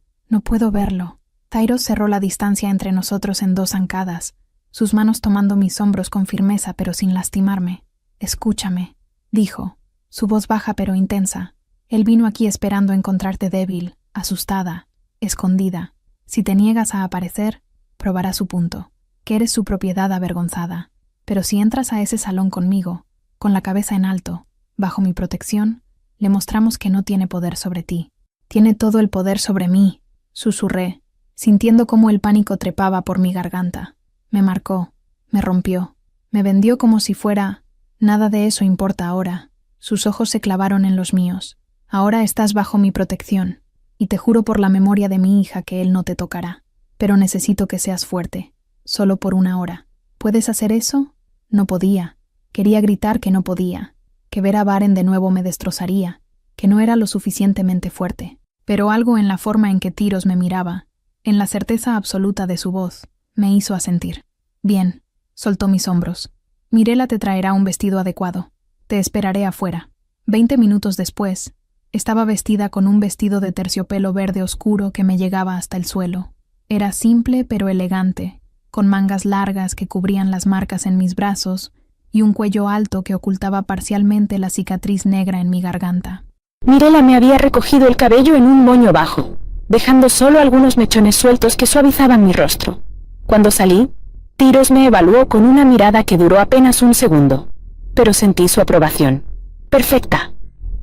verlo». Tyros cerró la distancia entre nosotros en 2 zancadas, sus manos tomando mis hombros con firmeza pero sin lastimarme. «Escúchame», dijo, su voz baja pero intensa. «Él vino aquí esperando encontrarte débil, asustada, escondida. Si te niegas a aparecer, probará su punto, que eres su propiedad avergonzada. Pero si entras a ese salón conmigo, con la cabeza en alto, bajo mi protección, le mostramos que no tiene poder sobre ti. Tiene todo el poder sobre mí», susurré, sintiendo cómo el pánico trepaba por mi garganta. Me marcó, me rompió, me vendió como si fuera... Nada de eso importa ahora. Sus ojos se clavaron en los míos. Ahora estás bajo mi protección, y te juro por la memoria de mi hija que él no te tocará. Pero necesito que seas fuerte, solo por 1 hora. ¿Puedes hacer eso? No podía. Quería gritar que no podía, que ver a Baren de nuevo me destrozaría, que no era lo suficientemente fuerte. Pero algo en la forma en que Tyros me miraba, en la certeza absoluta de su voz, me hizo asentir. Bien, soltó mis hombros. Mirela te traerá un vestido adecuado. Te esperaré afuera. 20 minutos después, estaba vestida con un vestido de terciopelo verde oscuro que me llegaba hasta el suelo. Era simple pero elegante, con mangas largas que cubrían las marcas en mis brazos y un cuello alto que ocultaba parcialmente la cicatriz negra en mi garganta. Mirela me había recogido el cabello en un moño bajo, dejando solo algunos mechones sueltos que suavizaban mi rostro. Cuando salí, Tyros me evaluó con una mirada que duró apenas un segundo, pero sentí su aprobación. «Perfecta»,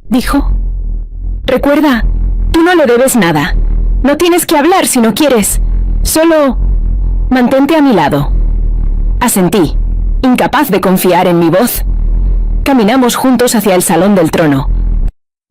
dijo. «Recuerda, tú no le debes nada. No tienes que hablar si no quieres. Solo mantente a mi lado». Asentí, incapaz de confiar en mi voz. Caminamos juntos hacia el salón del trono.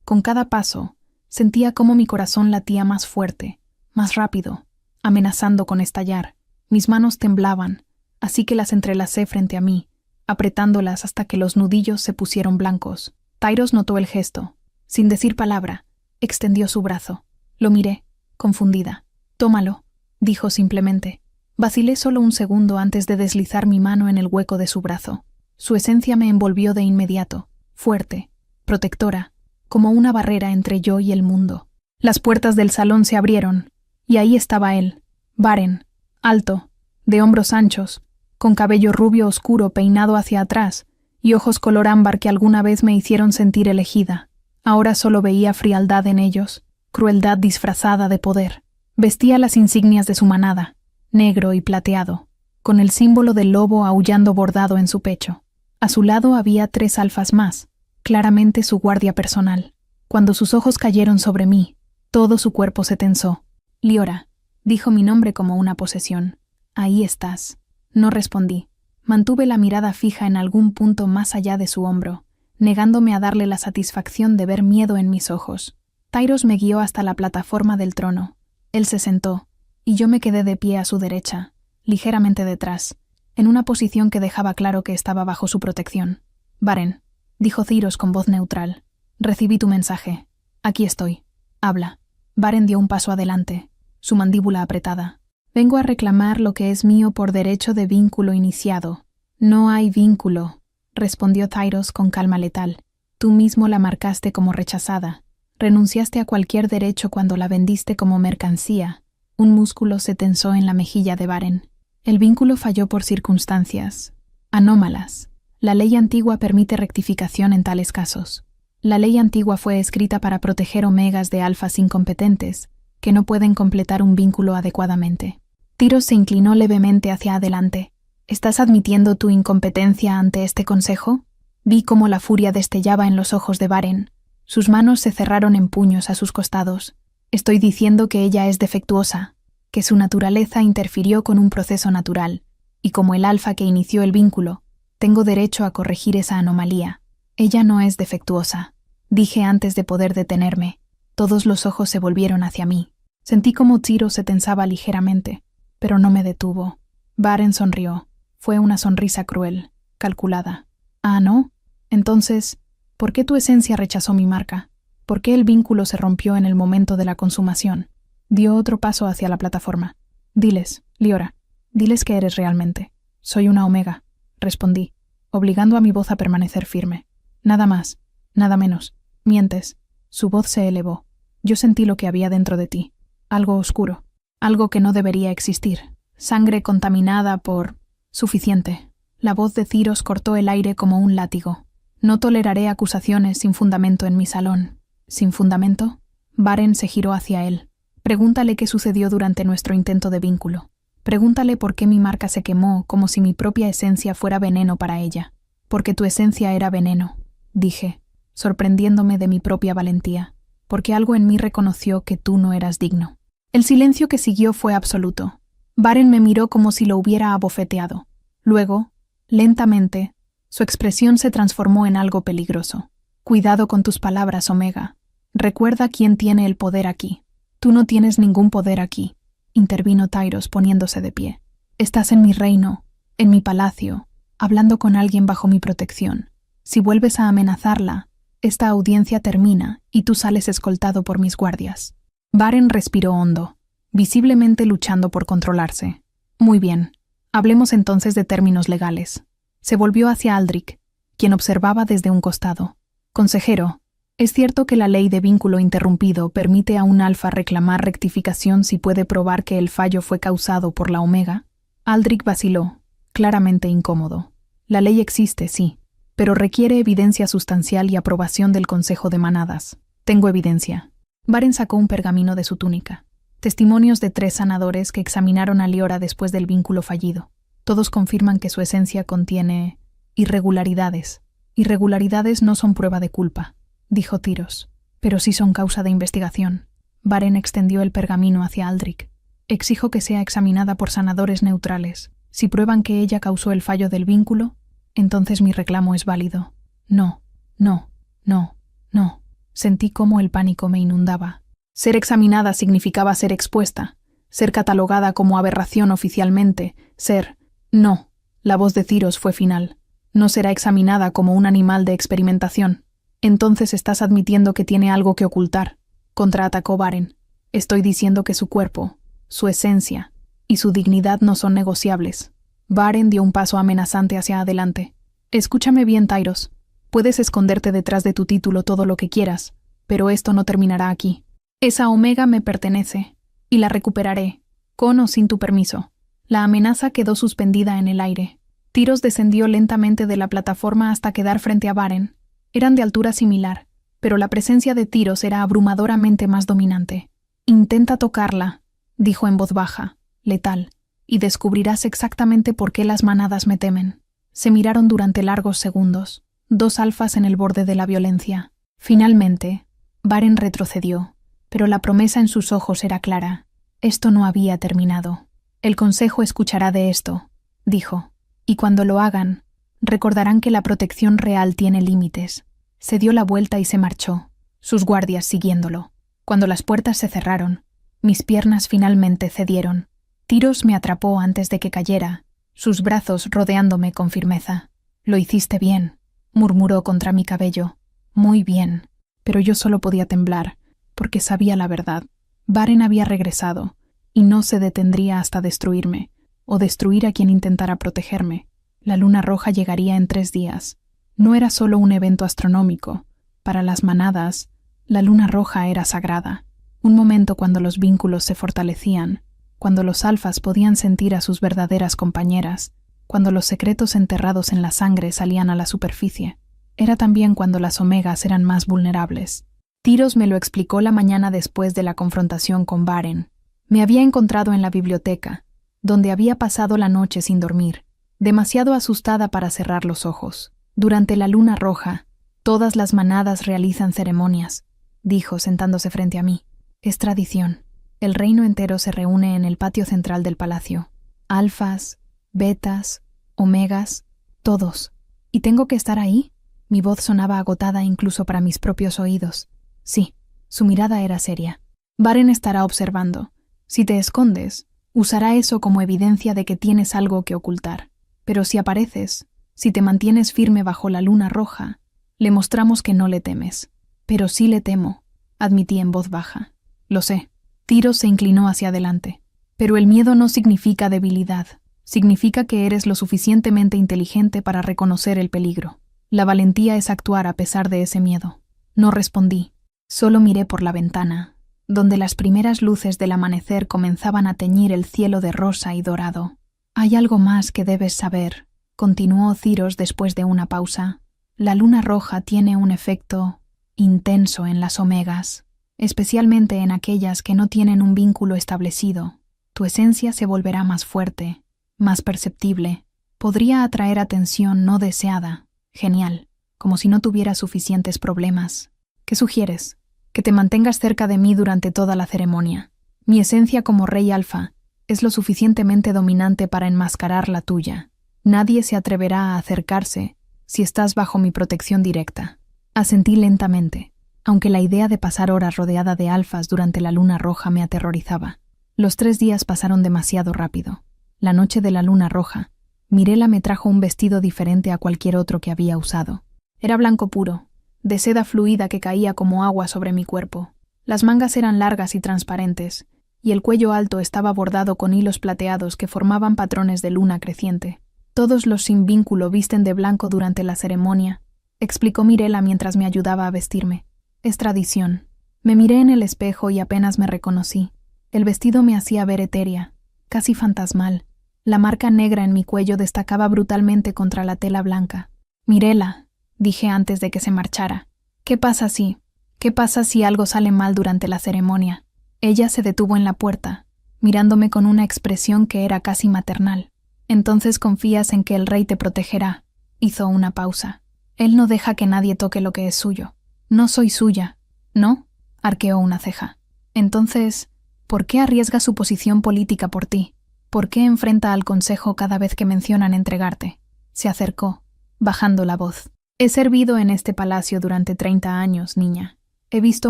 Con cada paso, sentía cómo mi corazón latía más fuerte, más rápido, amenazando con estallar. Mis manos temblaban, así que las entrelacé frente a mí, apretándolas hasta que los nudillos se pusieron blancos. Tyros notó el gesto. Sin decir palabra, extendió su brazo. Lo miré, confundida. «Tómalo», dijo simplemente. Vacilé solo un segundo antes de deslizar mi mano en el hueco de su brazo. Su esencia me envolvió de inmediato, fuerte, protectora, como una barrera entre yo y el mundo. Las puertas del salón se abrieron, y ahí estaba él, Varen, alto, de hombros anchos, con cabello rubio oscuro peinado hacia atrás y ojos color ámbar que alguna vez me hicieron sentir elegida. Ahora solo veía frialdad en ellos, crueldad disfrazada de poder. Vestía las insignias de su manada, negro y plateado, con el símbolo del lobo aullando bordado en su pecho. A su lado había 3 alfas más, claramente su guardia personal. Cuando sus ojos cayeron sobre mí, todo su cuerpo se tensó. «Liora», dijo mi nombre como una posesión. «Ahí estás». No respondí. Mantuve la mirada fija en algún punto más allá de su hombro, negándome a darle la satisfacción de ver miedo en mis ojos. Tyros me guió hasta la plataforma del trono. Él se sentó, y yo me quedé de pie a su derecha, ligeramente detrás, en una posición que dejaba claro que estaba bajo su protección. «Varen», dijo Tyros con voz neutral. «Recibí tu mensaje. Aquí estoy. Habla». Varen dio un paso adelante, su mandíbula apretada. «Vengo a reclamar lo que es mío por derecho de vínculo iniciado». «No hay vínculo», respondió Tyros con calma letal. «Tú mismo la marcaste como rechazada. Renunciaste a cualquier derecho cuando la vendiste como mercancía». Un músculo se tensó en la mejilla de Varen. «El vínculo falló por circunstancias anómalas. La ley antigua permite rectificación en tales casos. La ley antigua fue escrita para proteger omegas de alfas incompetentes, que no pueden completar un vínculo adecuadamente». Tyros se inclinó levemente hacia adelante. «¿Estás admitiendo tu incompetencia ante este consejo?» Vi cómo la furia destellaba en los ojos de Varen. Sus manos se cerraron en puños a sus costados. «Estoy diciendo que ella es defectuosa, que su naturaleza interfirió con un proceso natural, y como el alfa que inició el vínculo, tengo derecho a corregir esa anomalía. Ella no es defectuosa», dije antes de poder detenerme. Todos los ojos se volvieron hacia mí. Sentí como Tyros se tensaba ligeramente, pero no me detuvo. Varen sonrió. Fue una sonrisa cruel, calculada. «Ah, ¿no? Entonces, ¿por qué tu esencia rechazó mi marca? ¿Por qué el vínculo se rompió en el momento de la consumación?» Dio otro paso hacia la plataforma. «Diles, Liora, diles que eres realmente». «Soy una omega», respondí, obligando a mi voz a permanecer firme. «Nada más, nada menos. Mientes». Su voz se elevó. Yo sentí lo que había dentro de ti. Algo oscuro. Algo que no debería existir. Sangre contaminada por... Suficiente. La voz de Tyros cortó el aire como un látigo. «No toleraré acusaciones sin fundamento en mi salón». «¿Sin fundamento?» Varen se giró hacia él. «Pregúntale qué sucedió durante nuestro intento de vínculo. Pregúntale por qué mi marca se quemó como si mi propia esencia fuera veneno para ella». «Porque tu esencia era veneno», dije, sorprendiéndome de mi propia valentía. «Porque algo en mí reconoció que tú no eras digno». El silencio que siguió fue absoluto. Varen me miró como si lo hubiera abofeteado. Luego, lentamente, su expresión se transformó en algo peligroso. «Cuidado con tus palabras, Omega. Recuerda quién tiene el poder aquí». «Tú no tienes ningún poder aquí», intervino Tyros poniéndose de pie. «Estás en mi reino, en mi palacio, hablando con alguien bajo mi protección. Si vuelves a amenazarla, esta audiencia termina y tú sales escoltado por mis guardias». Varen respiró hondo, visiblemente luchando por controlarse. «Muy bien, hablemos entonces de términos legales. Se volvió hacia Aldrich, quien observaba desde un costado. «Consejero, ¿es cierto que la ley de vínculo interrumpido permite a un alfa reclamar rectificación si puede probar que el fallo fue causado por la omega?» Aldrich vaciló, claramente incómodo. «La ley existe, sí, pero requiere evidencia sustancial y aprobación del Consejo de Manadas. Tengo evidencia». Baren sacó un pergamino de su túnica. Testimonios de 3 sanadores que examinaron a Liora después del vínculo fallido. Todos confirman que su esencia contiene irregularidades. Irregularidades no son prueba de culpa, dijo Tyros, pero sí son causa de investigación. Baren extendió el pergamino hacia Aldrich. Exijo que sea examinada por sanadores neutrales. Si prueban que ella causó el fallo del vínculo, entonces mi reclamo es válido. No, no, no, no. Sentí cómo el pánico me inundaba. Ser examinada significaba ser expuesta, ser catalogada como aberración oficialmente, ser... No, la voz de Tyros fue final. No será examinada como un animal de experimentación. Entonces estás admitiendo que tiene algo que ocultar, contraatacó Baren. Estoy diciendo que su cuerpo, su esencia y su dignidad no son negociables. Baren dio un paso amenazante hacia adelante. Escúchame bien, Tyros. Puedes esconderte detrás de tu título todo lo que quieras, pero esto no terminará aquí. Esa omega me pertenece, y la recuperaré, con o sin tu permiso. La amenaza quedó suspendida en el aire. Tyros descendió lentamente de la plataforma hasta quedar frente a Baren. Eran de altura similar, pero la presencia de Tyros era abrumadoramente más dominante. Intenta tocarla, dijo en voz baja, letal, y descubrirás exactamente por qué las manadas me temen. Se miraron durante largos segundos, 2 alfas en el borde de la violencia. Finalmente, Baren retrocedió, pero la promesa en sus ojos era clara. Esto no había terminado. El Consejo escuchará de esto, dijo, y cuando lo hagan, recordarán que la protección real tiene límites. Se dio la vuelta y se marchó, sus guardias siguiéndolo. Cuando las puertas se cerraron, mis piernas finalmente cedieron. Tyros me atrapó antes de que cayera, sus brazos rodeándome con firmeza. «Lo hiciste bien», murmuró contra mi cabello. «Muy bien», pero yo solo podía temblar, porque sabía la verdad. Baren había regresado, y no se detendría hasta destruirme, o destruir a quien intentara protegerme. La luna roja llegaría en 3 días. No era solo un evento astronómico. Para las manadas, la luna roja era sagrada. Un momento cuando los vínculos se fortalecían, cuando los alfas podían sentir a sus verdaderas compañeras, cuando los secretos enterrados en la sangre salían a la superficie. Era también cuando las omegas eran más vulnerables. Tyros me lo explicó la mañana después de la confrontación con Baren. Me había encontrado en la biblioteca, donde había pasado la noche sin dormir, demasiado asustada para cerrar los ojos. Durante la luna roja, todas las manadas realizan ceremonias, dijo sentándose frente a mí. Es tradición. El reino entero se reúne en el patio central del palacio. Alfas, betas, omegas, todos. ¿Y tengo que estar ahí? Mi voz sonaba agotada incluso para mis propios oídos. Sí, su mirada era seria. Baren estará observando. Si te escondes, usará eso como evidencia de que tienes algo que ocultar. Pero si apareces, si te mantienes firme bajo la luna roja, le mostramos que no le temes. Pero sí le temo, admití en voz baja. Lo sé. Tyros se inclinó hacia adelante. Pero el miedo no significa debilidad. Significa que eres lo suficientemente inteligente para reconocer el peligro. La valentía es actuar a pesar de ese miedo. No respondí. Solo miré por la ventana, donde las primeras luces del amanecer comenzaban a teñir el cielo de rosa y dorado. «Hay algo más que debes saber», continuó Tyros después de una pausa. «La luna roja tiene un efecto intenso en las omegas, especialmente en aquellas que no tienen un vínculo establecido. Tu esencia se volverá más fuerte, más perceptible. Podría atraer atención no deseada. Genial, como si no tuviera suficientes problemas. ¿Qué sugieres? Que te mantengas cerca de mí durante toda la ceremonia. Mi esencia como rey alfa es lo suficientemente dominante para enmascarar la tuya. Nadie se atreverá a acercarse si estás bajo mi protección directa». Asentí lentamente, aunque la idea de pasar horas rodeada de alfas durante la luna roja me aterrorizaba. Los 3 días pasaron demasiado rápido. La noche de la luna roja, Mirela me trajo un vestido diferente a cualquier otro que había usado. Era blanco puro, de seda fluida que caía como agua sobre mi cuerpo. Las mangas eran largas y transparentes, y el cuello alto estaba bordado con hilos plateados que formaban patrones de luna creciente. Todos los sin vínculo visten de blanco durante la ceremonia, explicó Mirela mientras me ayudaba a vestirme. Es tradición. Me miré en el espejo y apenas me reconocí. El vestido me hacía ver etérea, casi fantasmal. La marca negra en mi cuello destacaba brutalmente contra la tela blanca. Mirela, dije antes de que se marchara. ¿Qué pasa si algo sale mal durante la ceremonia? Ella se detuvo en la puerta, mirándome con una expresión que era casi maternal. Entonces confías en que el rey te protegerá. Hizo una pausa. Él no deja que nadie toque lo que es suyo. No soy suya, ¿no? Arqueó una ceja. Entonces, ¿por qué arriesga su posición política por ti? ¿Por qué enfrenta al consejo cada vez que mencionan entregarte? Se acercó, bajando la voz. He servido en este palacio durante 30 años, niña. He visto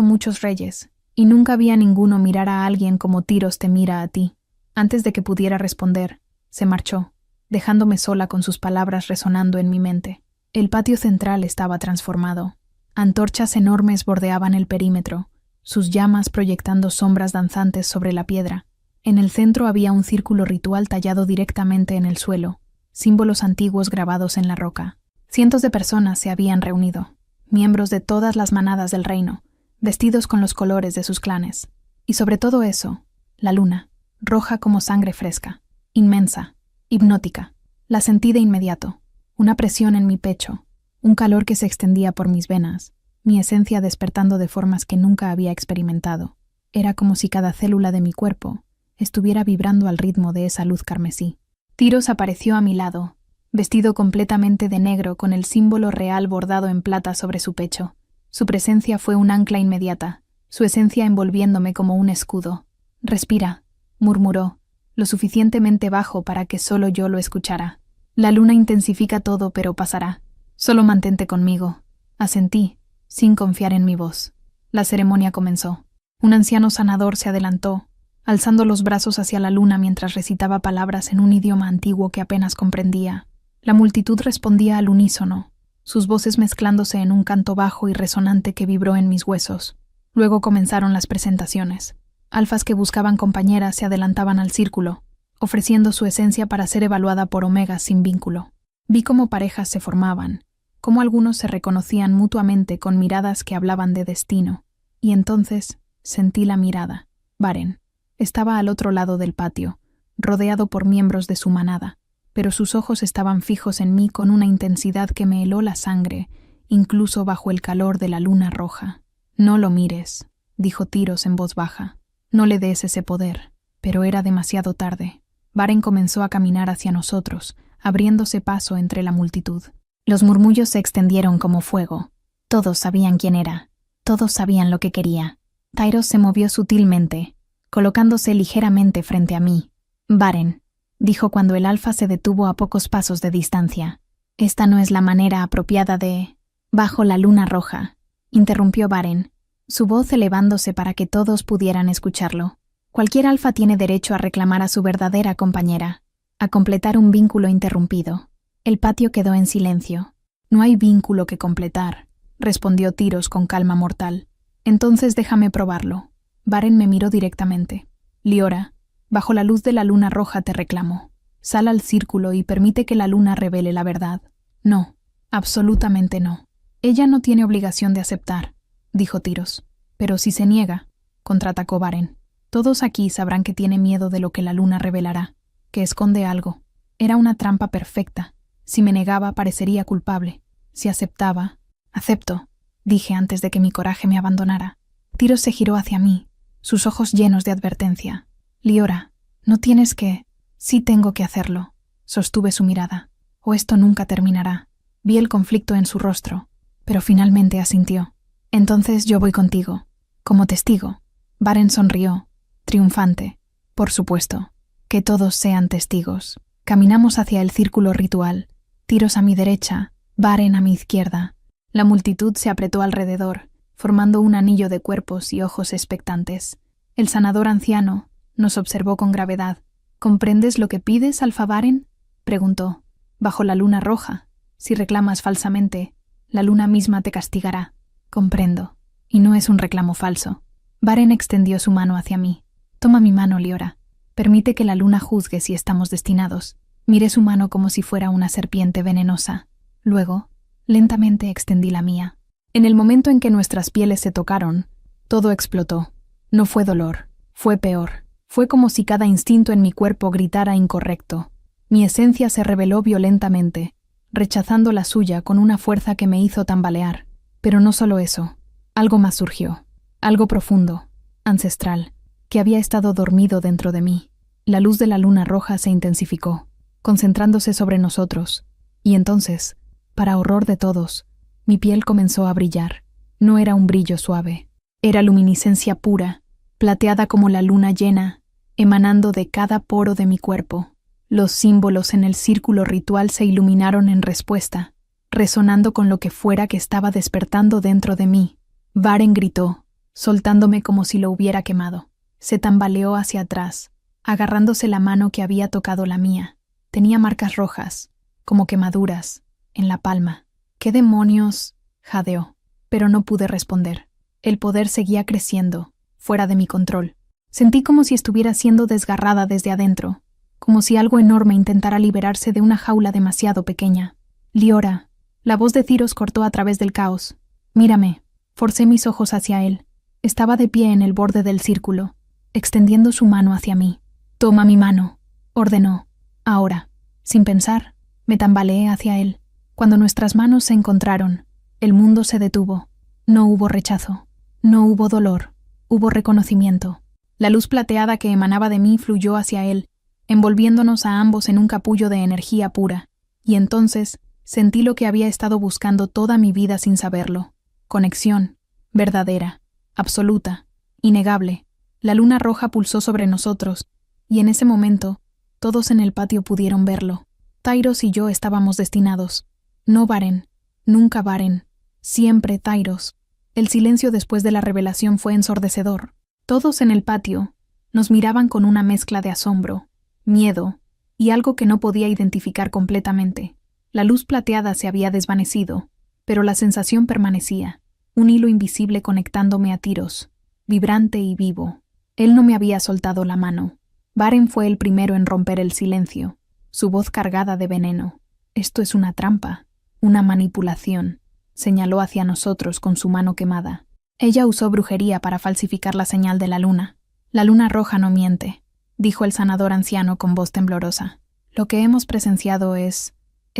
muchos reyes, y nunca vi a ninguno mirar a alguien como Tiros te mira a ti. Antes de que pudiera responder, se marchó, dejándome sola con sus palabras resonando en mi mente. El patio central estaba transformado. Antorchas enormes bordeaban el perímetro, sus llamas proyectando sombras danzantes sobre la piedra. En el centro había un círculo ritual tallado directamente en el suelo, símbolos antiguos grabados en la roca. Cientos de personas se habían reunido, miembros de todas las manadas del reino, vestidos con los colores de sus clanes. Y sobre todo eso, la luna, roja como sangre fresca, inmensa, hipnótica. La sentí de inmediato, una presión en mi pecho, un calor que se extendía por mis venas, mi esencia despertando de formas que nunca había experimentado. Era como si cada célula de mi cuerpo estuviera vibrando al ritmo de esa luz carmesí. Tiros apareció a mi lado, vestido completamente de negro con el símbolo real bordado en plata sobre su pecho. Su presencia fue un ancla inmediata, su esencia envolviéndome como un escudo. «Respira», murmuró, lo suficientemente bajo para que solo yo lo escuchara. «La luna intensifica todo, pero pasará. Solo mantente conmigo». Asentí, sin confiar en mi voz. La ceremonia comenzó. Un anciano sanador se adelantó, alzando los brazos hacia la luna mientras recitaba palabras en un idioma antiguo que apenas comprendía. La multitud respondía al unísono, sus voces mezclándose en un canto bajo y resonante que vibró en mis huesos. Luego comenzaron las presentaciones. Alfas que buscaban compañeras se adelantaban al círculo, ofreciendo su esencia para ser evaluada por omegas sin vínculo. Vi cómo parejas se formaban, cómo algunos se reconocían mutuamente con miradas que hablaban de destino, y entonces sentí la mirada. Baren estaba al otro lado del patio, rodeado por miembros de su manada, pero sus ojos estaban fijos en mí con una intensidad que me heló la sangre, incluso bajo el calor de la luna roja. «No lo mires», dijo Tiros en voz baja. «No le des ese poder». Pero era demasiado tarde. Baren comenzó a caminar hacia nosotros, abriéndose paso entre la multitud. Los murmullos se extendieron como fuego. Todos sabían quién era. Todos sabían lo que quería. Tyros se movió sutilmente, colocándose ligeramente frente a mí. «Baren», dijo cuando el alfa se detuvo a pocos pasos de distancia. «Esta no es la manera apropiada de...» «Bajo la luna roja», interrumpió Baren, su voz elevándose para que todos pudieran escucharlo. «Cualquier alfa tiene derecho a reclamar a su verdadera compañera, a completar un vínculo interrumpido». El patio quedó en silencio. «No hay vínculo que completar», respondió Tiros con calma mortal. «Entonces déjame probarlo». Baren me miró directamente. «Liora, bajo la luz de la luna roja te reclamo. Sal al círculo y permite que la luna revele la verdad». «No, absolutamente no. Ella no tiene obligación de aceptar», dijo Tiros. «Pero si se niega», contraatacó Baren. «Todos aquí sabrán que tiene miedo de lo que la luna revelará, que esconde algo. Era una trampa perfecta. Si me negaba, parecería culpable. Si aceptaba...» «Acepto», dije antes de que mi coraje me abandonara. Tiros se giró hacia mí, sus ojos llenos de advertencia. «Liora, no tienes que...» «Sí tengo que hacerlo», sostuve su mirada. «O esto nunca terminará». Vi el conflicto en su rostro, pero finalmente asintió. «Entonces yo voy contigo, como testigo». Baren sonrió, triunfante. «Por supuesto, que todos sean testigos». Caminamos hacia el círculo ritual, Tiros a mi derecha, Baren a mi izquierda. La multitud se apretó alrededor, formando un anillo de cuerpos y ojos expectantes. El sanador anciano nos observó con gravedad. «¿Comprendes lo que pides, Alfa Baren?», preguntó. «Bajo la luna roja, si reclamas falsamente, la luna misma te castigará». «Comprendo, y no es un reclamo falso». Baren extendió su mano hacia mí. «Toma mi mano, Liora. Permite que la luna juzgue si estamos destinados». Miré su mano como si fuera una serpiente venenosa. Luego, lentamente extendí la mía. En el momento en que nuestras pieles se tocaron, todo explotó. No fue dolor, fue peor. Fue como si cada instinto en mi cuerpo gritara incorrecto. Mi esencia se rebeló violentamente, rechazando la suya con una fuerza que me hizo tambalear. Pero no solo eso, algo más surgió. Algo profundo, ancestral, que había estado dormido dentro de mí. La luz de la luna roja se intensificó, concentrándose sobre nosotros, y entonces, para horror de todos, mi piel comenzó a brillar. No era un brillo suave, era luminiscencia pura, plateada como la luna llena, emanando de cada poro de mi cuerpo. Los símbolos en el círculo ritual se iluminaron en respuesta, resonando con lo que fuera que estaba despertando dentro de mí. Varen gritó, soltándome como si lo hubiera quemado. Se tambaleó hacia atrás, agarrándose la mano que había tocado la mía. Tenía marcas rojas, como quemaduras, en la palma. ¿Qué demonios? Jadeó, pero no pude responder. El poder seguía creciendo, fuera de mi control. Sentí como si estuviera siendo desgarrada desde adentro, como si algo enorme intentara liberarse de una jaula demasiado pequeña. Liora, la voz de Tyros cortó a través del caos. Mírame. Forcé mis ojos hacia él. Estaba de pie en el borde del círculo, extendiendo su mano hacia mí. Toma mi mano, ordenó. Ahora, sin pensar, me tambaleé hacia él. Cuando nuestras manos se encontraron, el mundo se detuvo. No hubo rechazo, no hubo dolor, hubo reconocimiento. La luz plateada que emanaba de mí fluyó hacia él, envolviéndonos a ambos en un capullo de energía pura. Y entonces sentí lo que había estado buscando toda mi vida sin saberlo. Conexión, verdadera, absoluta, innegable. La luna roja pulsó sobre nosotros, y en ese momento, todos en el patio pudieron verlo. Tyros y yo estábamos destinados. No Varen, nunca Varen, siempre Tyros. El silencio después de la revelación fue ensordecedor. Todos en el patio nos miraban con una mezcla de asombro, miedo y algo que no podía identificar completamente. La luz plateada se había desvanecido, pero la sensación permanecía, un hilo invisible conectándome a Tyros, vibrante y vivo. Él no me había soltado la mano. Varen fue el primero en romper el silencio, su voz cargada de veneno. Esto es una trampa, una manipulación, señaló hacia nosotros con su mano quemada. Ella usó brujería para falsificar la señal de la luna. La luna roja no miente, dijo el sanador anciano con voz temblorosa. Lo que hemos presenciado es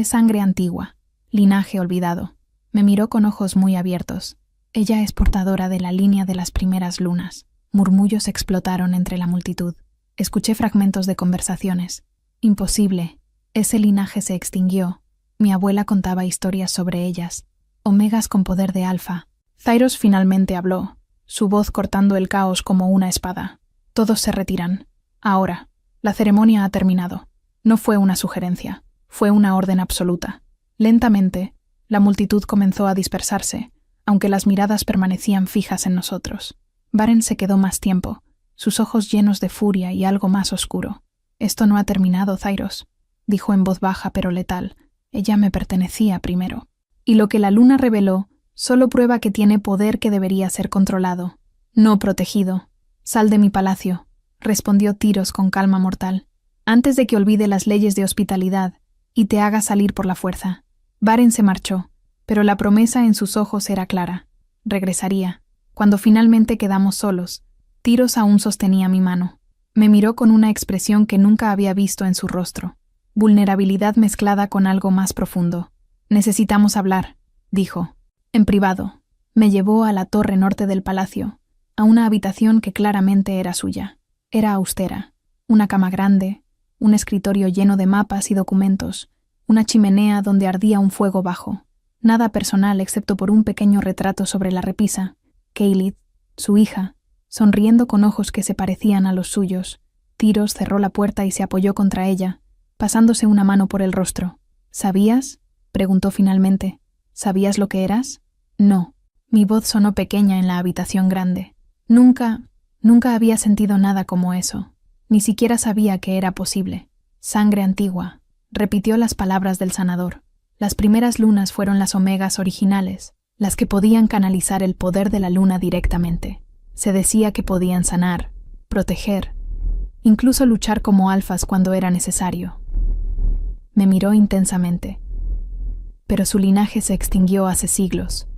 sangre antigua, linaje olvidado. Me miró con ojos muy abiertos. Ella es portadora de la línea de las primeras lunas. Murmullos explotaron entre la multitud. Escuché fragmentos de conversaciones. Imposible. Ese linaje se extinguió. Mi abuela contaba historias sobre ellas. Omegas con poder de alfa. Tyros finalmente habló, su voz cortando el caos como una espada. Todos se retiran. Ahora, la ceremonia ha terminado. No fue una sugerencia. Fue una orden absoluta. Lentamente, la multitud comenzó a dispersarse, aunque las miradas permanecían fijas en nosotros. Varen se quedó más tiempo, sus ojos llenos de furia y algo más oscuro. «Esto no ha terminado, Tyros», dijo en voz baja pero letal. «Ella me pertenecía primero. Y lo que la luna reveló solo prueba que tiene poder que debería ser controlado, no protegido. Sal de mi palacio», respondió Tyros con calma mortal, «antes de que olvide las leyes de hospitalidad y te haga salir por la fuerza». Varen se marchó, pero la promesa en sus ojos era clara. Regresaría. Cuando finalmente quedamos solos, Tyros aún sostenía mi mano. Me miró con una expresión que nunca había visto en su rostro. Vulnerabilidad mezclada con algo más profundo. «Necesitamos hablar», dijo. En privado. Me llevó a la torre norte del palacio, a una habitación que claramente era suya. Era austera. Una cama grande, un escritorio lleno de mapas y documentos, una chimenea donde ardía un fuego bajo. Nada personal excepto por un pequeño retrato sobre la repisa. Keyleth, su hija, sonriendo con ojos que se parecían a los suyos. Tyros cerró la puerta y se apoyó contra ella, pasándose una mano por el rostro. «¿Sabías?», preguntó finalmente. «¿Sabías lo que eras?». «No». Mi voz sonó pequeña en la habitación grande. Nunca había sentido nada como eso. Ni siquiera sabía que era posible. «Sangre antigua», repitió las palabras del sanador. Las primeras lunas fueron las omegas originales, las que podían canalizar el poder de la luna directamente. Se decía que podían sanar, proteger, incluso luchar como alfas cuando era necesario. Me miró intensamente. Pero su linaje se extinguió hace siglos.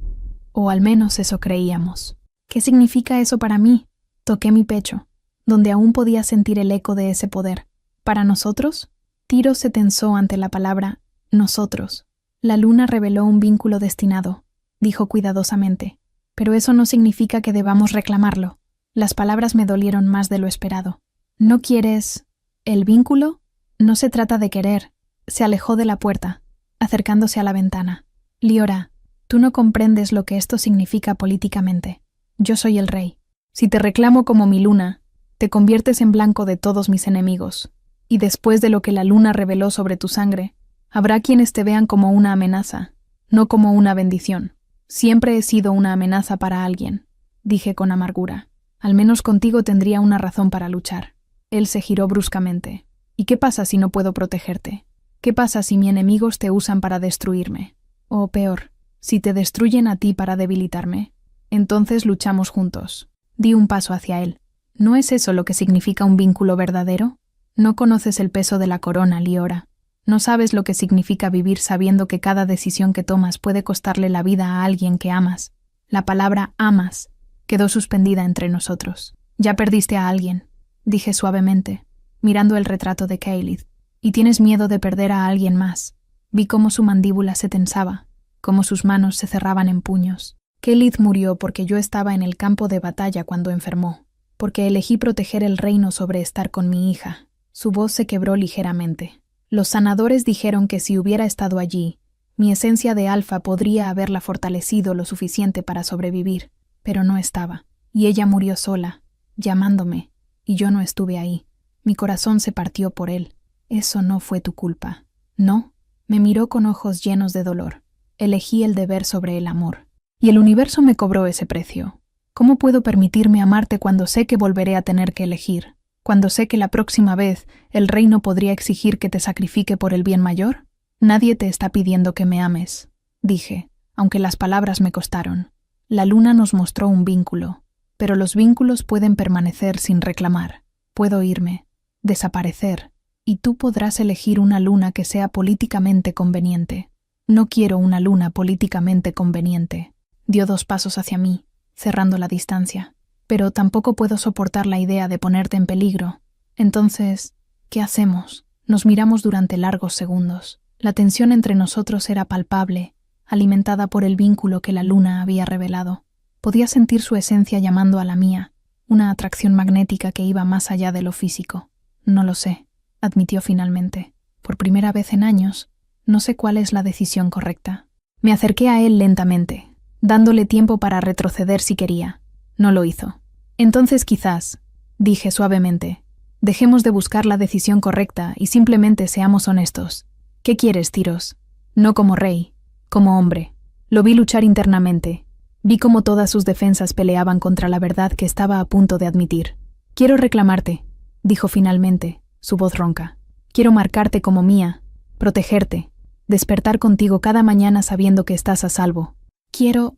O al menos eso creíamos. ¿Qué significa eso para mí? Toqué mi pecho, donde aún podía sentir el eco de ese poder. ¿Para nosotros? Tiro se tensó ante la palabra nosotros. La luna reveló un vínculo destinado, dijo cuidadosamente. Pero eso no significa que debamos reclamarlo. Las palabras me dolieron más de lo esperado. ¿No quieres el vínculo? No se trata de querer. Se alejó de la puerta, acercándose a la ventana. Liora, tú no comprendes lo que esto significa políticamente. Yo soy el rey. Si te reclamo como mi luna, te conviertes en blanco de todos mis enemigos. Y después de lo que la luna reveló sobre tu sangre, habrá quienes te vean como una amenaza, no como una bendición. Siempre he sido una amenaza para alguien, dije con amargura. Al menos contigo tendría una razón para luchar. Él se giró bruscamente. ¿Y qué pasa si no puedo protegerte? ¿Qué pasa si mis enemigos te usan para destruirme? O peor, si te destruyen a ti para debilitarme. Entonces luchamos juntos. Di un paso hacia él. ¿No es eso lo que significa un vínculo verdadero? No conoces el peso de la corona, Liora. No sabes lo que significa vivir sabiendo que cada decisión que tomas puede costarle la vida a alguien que amas. La palabra amas quedó suspendida entre nosotros. Ya perdiste a alguien, dije suavemente, mirando el retrato de Keyleth. Y tienes miedo de perder a alguien más. Vi cómo su mandíbula se tensaba, cómo sus manos se cerraban en puños. Keyleth murió porque yo estaba en el campo de batalla cuando enfermó, porque elegí proteger el reino sobre estar con mi hija. Su voz se quebró ligeramente. Los sanadores dijeron que si hubiera estado allí, mi esencia de alfa podría haberla fortalecido lo suficiente para sobrevivir, pero no estaba. Y ella murió sola, llamándome, y yo no estuve ahí. Mi corazón se partió por él. Eso no fue tu culpa. ¿No? Me miró con ojos llenos de dolor. Elegí el deber sobre el amor. Y el universo me cobró ese precio. ¿Cómo puedo permitirme amarte cuando sé que volveré a tener que elegir? Cuando sé que la próxima vez el reino podría exigir que te sacrifique por el bien mayor? Nadie te está pidiendo que me ames, dije, aunque las palabras me costaron. La luna nos mostró un vínculo, pero los vínculos pueden permanecer sin reclamar. Puedo irme, desaparecer, y tú podrás elegir una luna que sea políticamente conveniente. No quiero una luna políticamente conveniente. Dio 2 pasos hacia mí, cerrando la distancia. Pero tampoco puedo soportar la idea de ponerte en peligro. Entonces, ¿qué hacemos? Nos miramos durante largos segundos. La tensión entre nosotros era palpable, alimentada por el vínculo que la luna había revelado. Podía sentir su esencia llamando a la mía, una atracción magnética que iba más allá de lo físico. No lo sé, admitió finalmente. Por primera vez en años, no sé cuál es la decisión correcta. Me acerqué a él lentamente, dándole tiempo para retroceder si quería. No lo hizo. Entonces quizás, dije suavemente, dejemos de buscar la decisión correcta y simplemente seamos honestos. ¿Qué quieres, Tyros? No como rey, como hombre. Lo vi luchar internamente. Vi cómo todas sus defensas peleaban contra la verdad que estaba a punto de admitir. Quiero reclamarte, dijo finalmente, su voz ronca. Quiero marcarte como mía, protegerte, despertar contigo cada mañana sabiendo que estás a salvo. Quiero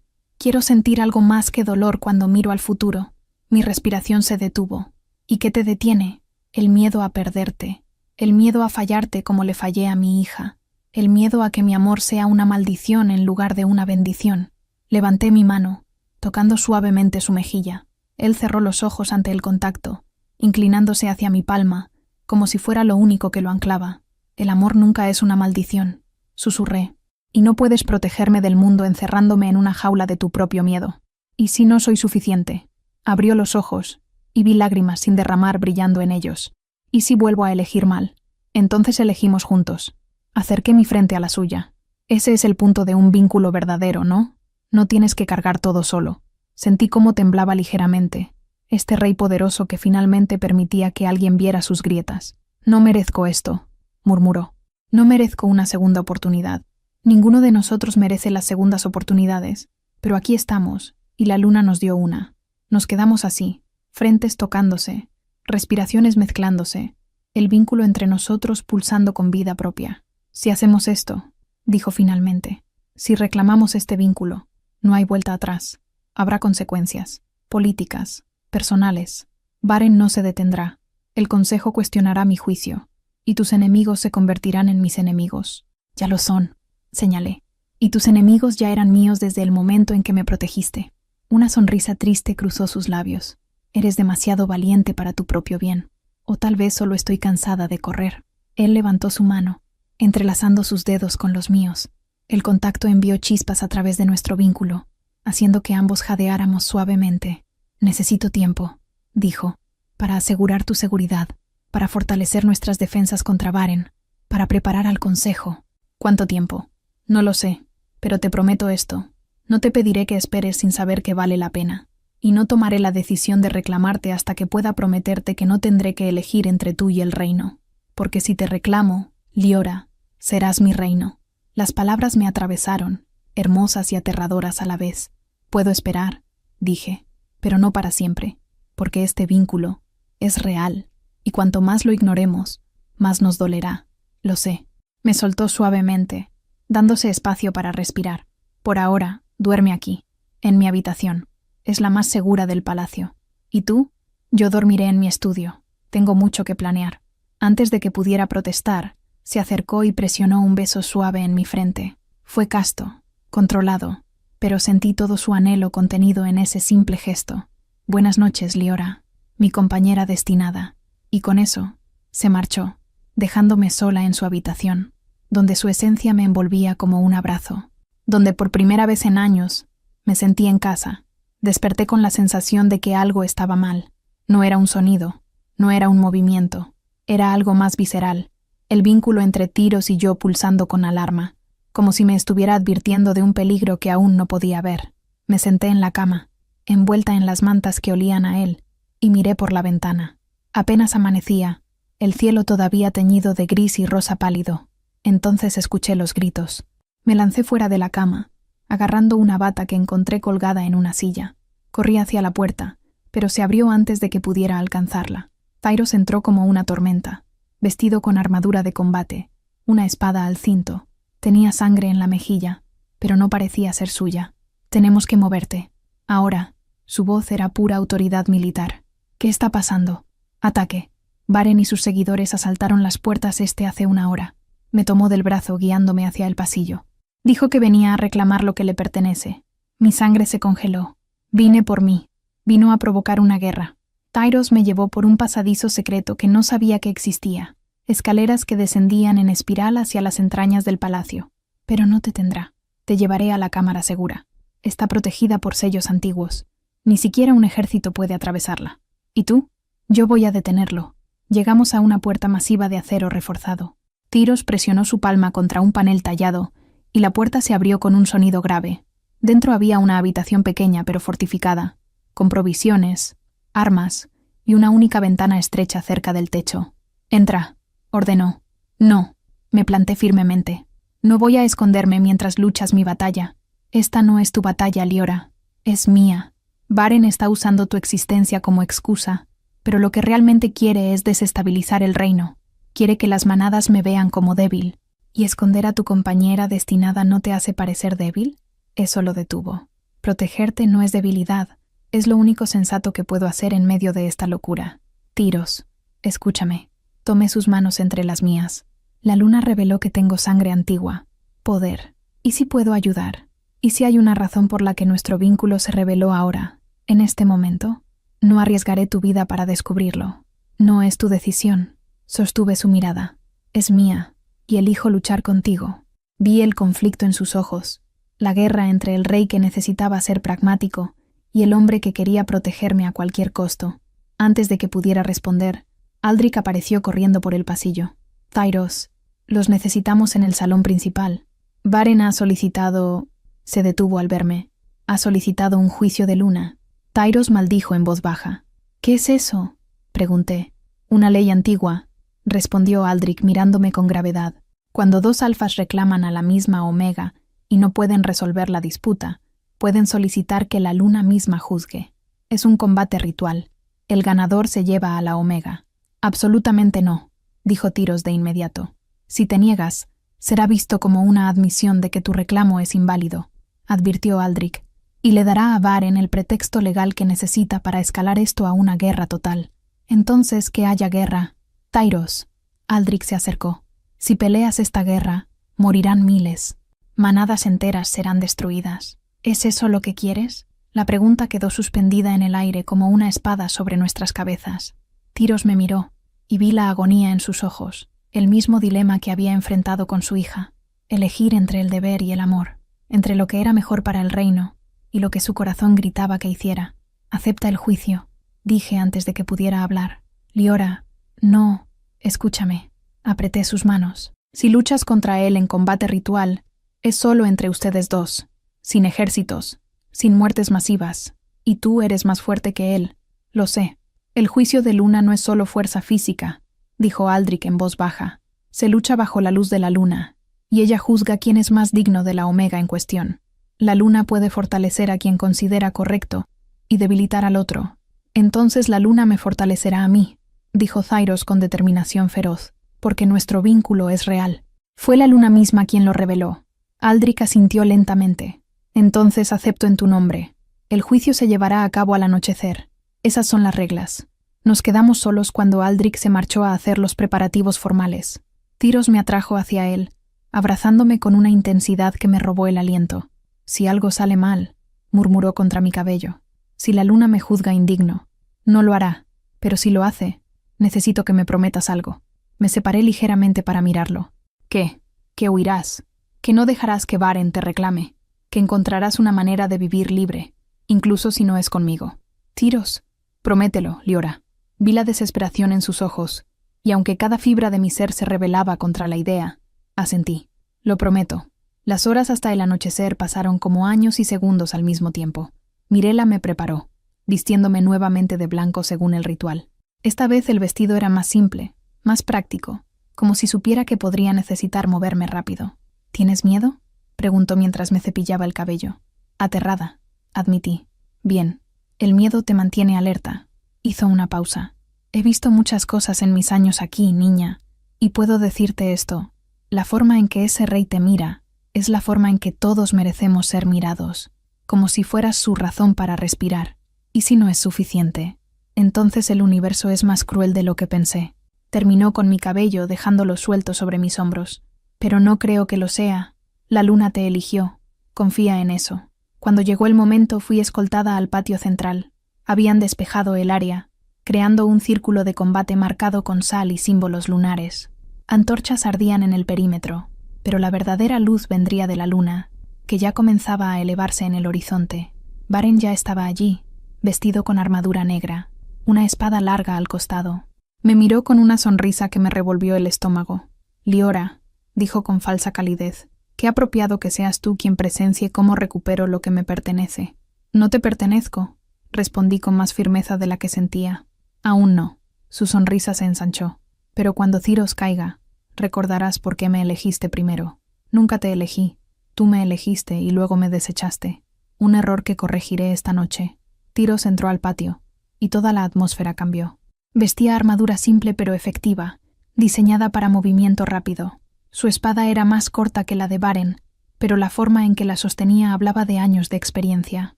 sentir algo más que dolor cuando miro al futuro. Mi respiración se detuvo. ¿Y qué te detiene? El miedo a perderte. El miedo a fallarte como le fallé a mi hija. El miedo a que mi amor sea una maldición en lugar de una bendición. Levanté mi mano, tocando suavemente su mejilla. Él cerró los ojos ante el contacto, inclinándose hacia mi palma, como si fuera lo único que lo anclaba. El amor nunca es una maldición, susurré. Y no puedes protegerme del mundo encerrándome en una jaula de tu propio miedo. ¿Y si no soy suficiente? Abrió los ojos, y vi lágrimas sin derramar brillando en ellos. ¿Y si vuelvo a elegir mal? Entonces elegimos juntos. Acerqué mi frente a la suya. Ese es el punto de un vínculo verdadero, ¿no? No tienes que cargar todo solo. Sentí cómo temblaba ligeramente. Este rey poderoso que finalmente permitía que alguien viera sus grietas. No merezco esto, murmuró. No merezco una segunda oportunidad. Ninguno de nosotros merece las segundas oportunidades, pero aquí estamos, y la luna nos dio una. Nos quedamos así, frentes tocándose, respiraciones mezclándose, el vínculo entre nosotros pulsando con vida propia. Si hacemos esto, dijo finalmente, si reclamamos este vínculo, no hay vuelta atrás. Habrá consecuencias, políticas, personales. Baren no se detendrá. El consejo cuestionará mi juicio. y tus enemigos se convertirán en mis enemigos. Ya lo son, señalé. Y tus enemigos ya eran míos desde el momento en que me protegiste. Una sonrisa triste cruzó sus labios. Eres demasiado valiente para tu propio bien. O tal vez solo estoy cansada de correr. Él levantó su mano, entrelazando sus dedos con los míos. El contacto envió chispas a través de nuestro vínculo, haciendo que ambos jadeáramos suavemente. Necesito tiempo, dijo, para asegurar tu seguridad, para fortalecer nuestras defensas contra Varen, para preparar al consejo. ¿Cuánto tiempo? No lo sé, pero te prometo esto. No te pediré que esperes sin saber que vale la pena, y no tomaré la decisión de reclamarte hasta que pueda prometerte que no tendré que elegir entre tú y el reino. Porque si te reclamo, Liora, serás mi reino. Las palabras me atravesaron, hermosas y aterradoras a la vez. Puedo esperar, dije, pero no para siempre, porque este vínculo es real, y cuanto más lo ignoremos, más nos dolerá. Lo sé. Me soltó suavemente, dándose espacio para respirar. Por ahora, duerme aquí, en mi habitación. Es la más segura del palacio. ¿Y tú? Yo dormiré en mi estudio. Tengo mucho que planear. Antes de que pudiera protestar, se acercó y presionó un beso suave en mi frente. Fue casto, controlado, pero sentí todo su anhelo contenido en ese simple gesto. Buenas noches, Liora, mi compañera destinada. Y con eso, se marchó, dejándome sola en su habitación, donde su esencia me envolvía como un abrazo, donde por primera vez en años me sentí en casa. Desperté con la sensación de que algo estaba mal. No era un sonido, no era un movimiento, era algo más visceral, el vínculo entre Tyros y yo pulsando con alarma, como si me estuviera advirtiendo de un peligro que aún no podía ver. Me senté en la cama, envuelta en las mantas que olían a él, y miré por la ventana. Apenas amanecía, el cielo todavía teñido de gris y rosa pálido. Entonces escuché los gritos. Me lancé fuera de la cama, agarrando una bata que encontré colgada en una silla. Corrí hacia la puerta, pero se abrió antes de que pudiera alcanzarla. Tyros entró como una tormenta, vestido con armadura de combate, una espada al cinto. Tenía sangre en la mejilla, pero no parecía ser suya. Tenemos que moverte. Ahora. Su voz era pura autoridad militar. ¿Qué está pasando? Ataque. Varen y sus seguidores asaltaron las puertas hace una hora. Me tomó del brazo guiándome hacia el pasillo. Dijo que venía a reclamar lo que le pertenece. Mi sangre se congeló. Vine por mí. Vino a provocar una guerra. Tyros me llevó por un pasadizo secreto que no sabía que existía. Escaleras que descendían en espiral hacia las entrañas del palacio. Pero no te tendrá. Te llevaré a la cámara segura. Está protegida por sellos antiguos. Ni siquiera un ejército puede atravesarla. ¿Y tú? Yo voy a detenerlo. Llegamos a una puerta masiva de acero reforzado. Tyros presionó su palma contra un panel tallado, y la puerta se abrió con un sonido grave. Dentro había una habitación pequeña pero fortificada, con provisiones, armas y una única ventana estrecha cerca del techo. «Entra», ordenó. «No», me planté firmemente. «No voy a esconderme mientras luchas mi batalla. Esta no es tu batalla, Liora. Es mía. Varen está usando tu existencia como excusa, pero lo que realmente quiere es desestabilizar el reino. Quiere que las manadas me vean como débil. ¿Y esconder a tu compañera destinada no te hace parecer débil?» Eso lo detuvo. Protegerte no es debilidad. Es lo único sensato que puedo hacer en medio de esta locura. Tyros, escúchame. Tomé sus manos entre las mías. La luna reveló que tengo sangre antigua. Poder. ¿Y si puedo ayudar? ¿Y si hay una razón por la que nuestro vínculo se reveló ahora, en este momento? No arriesgaré tu vida para descubrirlo. No es tu decisión. Sostuve su mirada. Es mía, y elijo luchar contigo. Vi el conflicto en sus ojos, la guerra entre el rey que necesitaba ser pragmático y el hombre que quería protegerme a cualquier costo. Antes de que pudiera responder, Aldrich apareció corriendo por el pasillo. «Tyros, los necesitamos en el salón principal. Varen ha solicitado...» Se detuvo al verme. «Ha solicitado un juicio de luna». Tyros maldijo en voz baja. «¿Qué es eso?», pregunté. «Una ley antigua», respondió Aldrich mirándome con gravedad. «Cuando dos alfas reclaman a la misma Omega y no pueden resolver la disputa, pueden solicitar que la luna misma juzgue. Es un combate ritual. El ganador se lleva a la Omega». «Absolutamente no», dijo Tyros de inmediato. «Si te niegas, será visto como una admisión de que tu reclamo es inválido», advirtió Aldrich, «y le dará a Varen el pretexto legal que necesita para escalar esto a una guerra total. Entonces, que haya guerra. Tyros, Aldrich se acercó. Si peleas esta guerra, morirán miles. Manadas enteras serán destruidas. ¿Es eso lo que quieres? La pregunta quedó suspendida en el aire como una espada sobre nuestras cabezas. Tyros me miró, y vi la agonía en sus ojos, el mismo dilema que había enfrentado con su hija, elegir entre el deber y el amor, entre lo que era mejor para el reino y lo que su corazón gritaba que hiciera. Acepta el juicio, dije antes de que pudiera hablar. Liora, no, escúchame. Apreté sus manos. Si luchas contra él en combate ritual, es solo entre ustedes dos, sin ejércitos, sin muertes masivas, y tú eres más fuerte que él, lo sé. El juicio de Luna no es solo fuerza física, dijo Aldrich en voz baja. Se lucha bajo la luz de la luna, y ella juzga quién es más digno de la Omega en cuestión. La luna puede fortalecer a quien considera correcto y debilitar al otro. Entonces la luna me fortalecerá a mí, dijo Tyros con determinación feroz, porque nuestro vínculo es real. Fue la luna misma quien lo reveló. Aldrich asintió lentamente. Entonces acepto en tu nombre. El juicio se llevará a cabo al anochecer. Esas son las reglas. Nos quedamos solos cuando Aldrich se marchó a hacer los preparativos formales. Tyros me atrajo hacia él, abrazándome con una intensidad que me robó el aliento. Si algo sale mal, murmuró contra mi cabello. Si la luna me juzga indigno, no lo hará, pero si lo hace, necesito que me prometas algo. Me separé ligeramente para mirarlo. ¿Qué? ¿Que huirás? ¿Que no dejarás que Baren te reclame? ¿Que encontrarás una manera de vivir libre, incluso si no es conmigo? Tyros, promételo, Liora. Vi la desesperación en sus ojos, y aunque cada fibra de mi ser se rebelaba contra la idea, asentí. Lo prometo. Las horas hasta el anochecer pasaron como años y segundos al mismo tiempo. Mirela me preparó, vistiéndome nuevamente de blanco según el ritual. Esta vez el vestido era más simple, más práctico, como si supiera que podría necesitar moverme rápido. ¿Tienes miedo?, preguntó mientras me cepillaba el cabello. Aterrada, admití. Bien, el miedo te mantiene alerta. Hizo una pausa. He visto muchas cosas en mis años aquí, niña, y puedo decirte esto. La forma en que ese rey te mira es la forma en que todos merecemos ser mirados, como si fueras su razón para respirar. Y si no es suficiente, entonces el universo es más cruel de lo que pensé. Terminó con mi cabello dejándolo suelto sobre mis hombros. Pero no creo que lo sea. La luna te eligió. Confía en eso. Cuando llegó el momento fui escoltada al patio central. Habían despejado el área, creando un círculo de combate marcado con sal y símbolos lunares. Antorchas ardían en el perímetro, pero la verdadera luz vendría de la luna, que ya comenzaba a elevarse en el horizonte. Baren ya estaba allí, vestido con armadura negra, una espada larga al costado. Me miró con una sonrisa que me revolvió el estómago. Liora, dijo con falsa calidez, qué apropiado que seas tú quien presencie cómo recupero lo que me pertenece. No te pertenezco, respondí con más firmeza de la que sentía. Aún no. Su sonrisa se ensanchó. Pero cuando Tyros caiga, recordarás por qué me elegiste primero. Nunca te elegí. Tú me elegiste y luego me desechaste. Un error que corregiré esta noche. Tyros entró al patio, y toda la atmósfera cambió. Vestía armadura simple pero efectiva, diseñada para movimiento rápido. Su espada era más corta que la de Baren, pero la forma en que la sostenía hablaba de años de experiencia.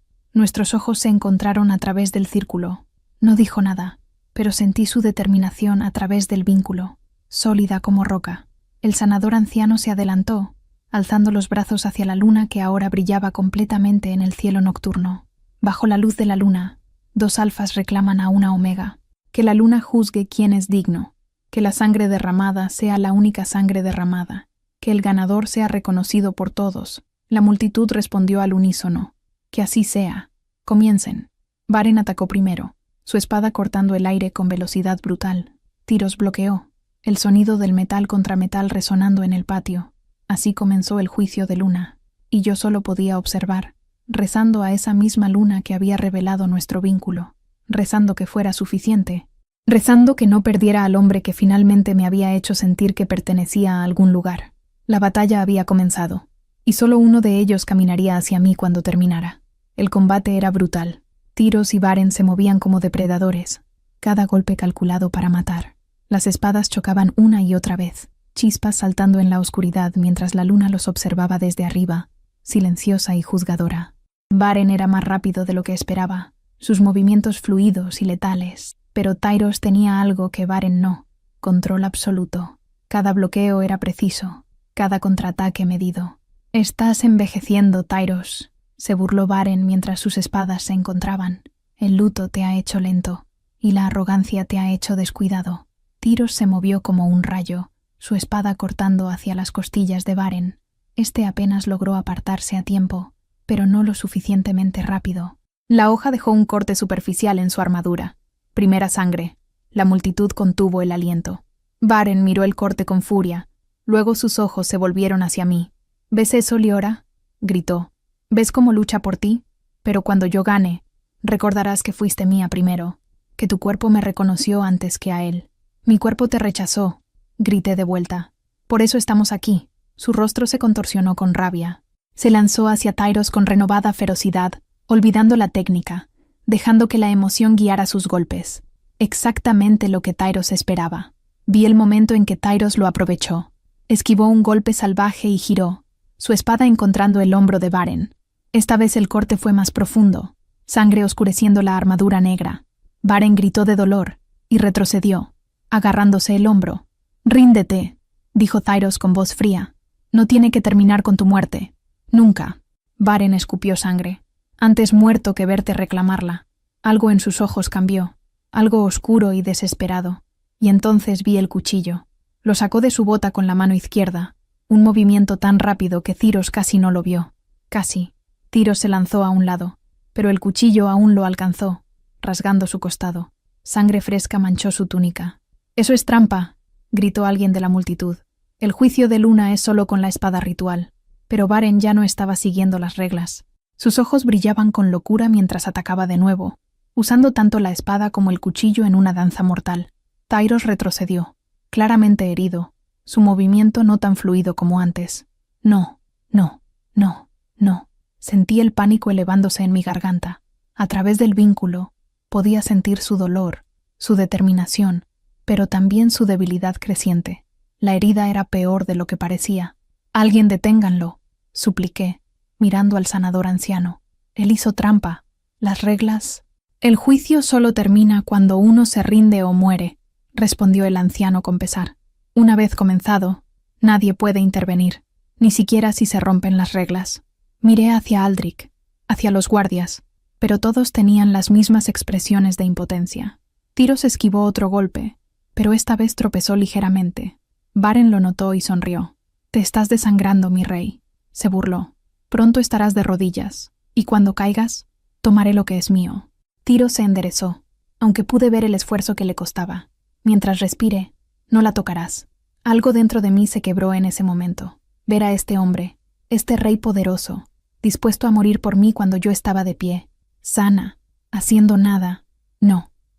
Nuestros ojos se encontraron a través del círculo. No dijo nada, pero sentí su determinación a través del vínculo, sólida como roca. El sanador anciano se adelantó, alzando los brazos hacia la luna que ahora brillaba completamente en el cielo nocturno. Bajo la luz de la luna, dos alfas reclaman a una omega. Que la luna juzgue quién es digno, que la sangre derramada sea la única sangre derramada, que el ganador sea reconocido por todos. La multitud respondió al unísono. Que así sea. Comiencen. Baren atacó primero, su espada cortando el aire con velocidad brutal. Tyros bloqueó, el sonido del metal contra metal resonando en el patio. Así comenzó el juicio de luna, y yo solo podía observar, rezando a esa misma luna que había revelado nuestro vínculo, rezando que fuera suficiente, rezando que no perdiera al hombre que finalmente me había hecho sentir que pertenecía a algún lugar. La batalla había comenzado, y solo uno de ellos caminaría hacia mí cuando terminara. El combate era brutal. Tyros y Baren se movían como depredadores, cada golpe calculado para matar. Las espadas chocaban una y otra vez, chispas saltando en la oscuridad mientras la luna los observaba desde arriba, silenciosa y juzgadora. Baren era más rápido de lo que esperaba, sus movimientos fluidos y letales, pero Tyros tenía algo que Baren no: control absoluto. Cada bloqueo era preciso, cada contraataque medido. «Estás envejeciendo, Tyros», se burló Varen mientras sus espadas se encontraban. «El luto te ha hecho lento, y la arrogancia te ha hecho descuidado». Tyros se movió como un rayo, su espada cortando hacia las costillas de Varen. Este apenas logró apartarse a tiempo, pero no lo suficientemente rápido. La hoja dejó un corte superficial en su armadura. Primera sangre. La multitud contuvo el aliento. Varen miró el corte con furia. Luego sus ojos se volvieron hacia mí. «¿Ves eso, Liora?», gritó. «¿Ves cómo lucha por ti? Pero cuando yo gane, recordarás que fuiste mía primero, que tu cuerpo me reconoció antes que a él». «Mi cuerpo te rechazó», grité de vuelta. «Por eso estamos aquí». Su rostro se contorsionó con rabia. Se lanzó hacia Tyros con renovada ferocidad, olvidando la técnica, dejando que la emoción guiara sus golpes. Exactamente lo que Tyros esperaba. Vi el momento en que Tyros lo aprovechó. Esquivó un golpe salvaje y giró, su espada encontrando el hombro de Varen. Esta vez el corte fue más profundo, sangre oscureciendo la armadura negra. Varen gritó de dolor y retrocedió, agarrándose el hombro. «Ríndete», dijo Tyros con voz fría. «No tiene que terminar con tu muerte. Nunca». Varen escupió sangre. «Antes muerto que verte reclamarla». Algo en sus ojos cambió, algo oscuro y desesperado. Y entonces vi el cuchillo. Lo sacó de su bota con la mano izquierda, un movimiento tan rápido que Tyros casi no lo vio. Casi. Tyros se lanzó a un lado, pero el cuchillo aún lo alcanzó, rasgando su costado. Sangre fresca manchó su túnica. «Eso es trampa», gritó alguien de la multitud. «El juicio de Luna es solo con la espada ritual». Pero Varen ya no estaba siguiendo las reglas. Sus ojos brillaban con locura mientras atacaba de nuevo, usando tanto la espada como el cuchillo en una danza mortal. Tyros retrocedió, claramente herido, su movimiento no tan fluido como antes. «No, no, no, no». Sentí el pánico elevándose en mi garganta. A través del vínculo, podía sentir su dolor, su determinación, pero también su debilidad creciente. La herida era peor de lo que parecía. «Alguien deténganlo», supliqué, mirando al sanador anciano. «Él hizo trampa. Las reglas...» «El juicio solo termina cuando uno se rinde o muere», respondió el anciano con pesar. «Una vez comenzado, nadie puede intervenir, ni siquiera si se rompen las reglas». Miré hacia Aldrich, hacia los guardias, pero todos tenían las mismas expresiones de impotencia. Tyros esquivó otro golpe, pero esta vez tropezó ligeramente. Varen lo notó y sonrió. «Te estás desangrando, mi rey», se burló. «Pronto estarás de rodillas, y cuando caigas, tomaré lo que es mío». Tyros se enderezó, aunque pude ver el esfuerzo que le costaba. «Mientras respire, no la tocarás». Algo dentro de mí se quebró en ese momento. Ver a este hombre, este rey poderoso, dispuesto a morir por mí cuando yo estaba de pie, sana, haciendo nada.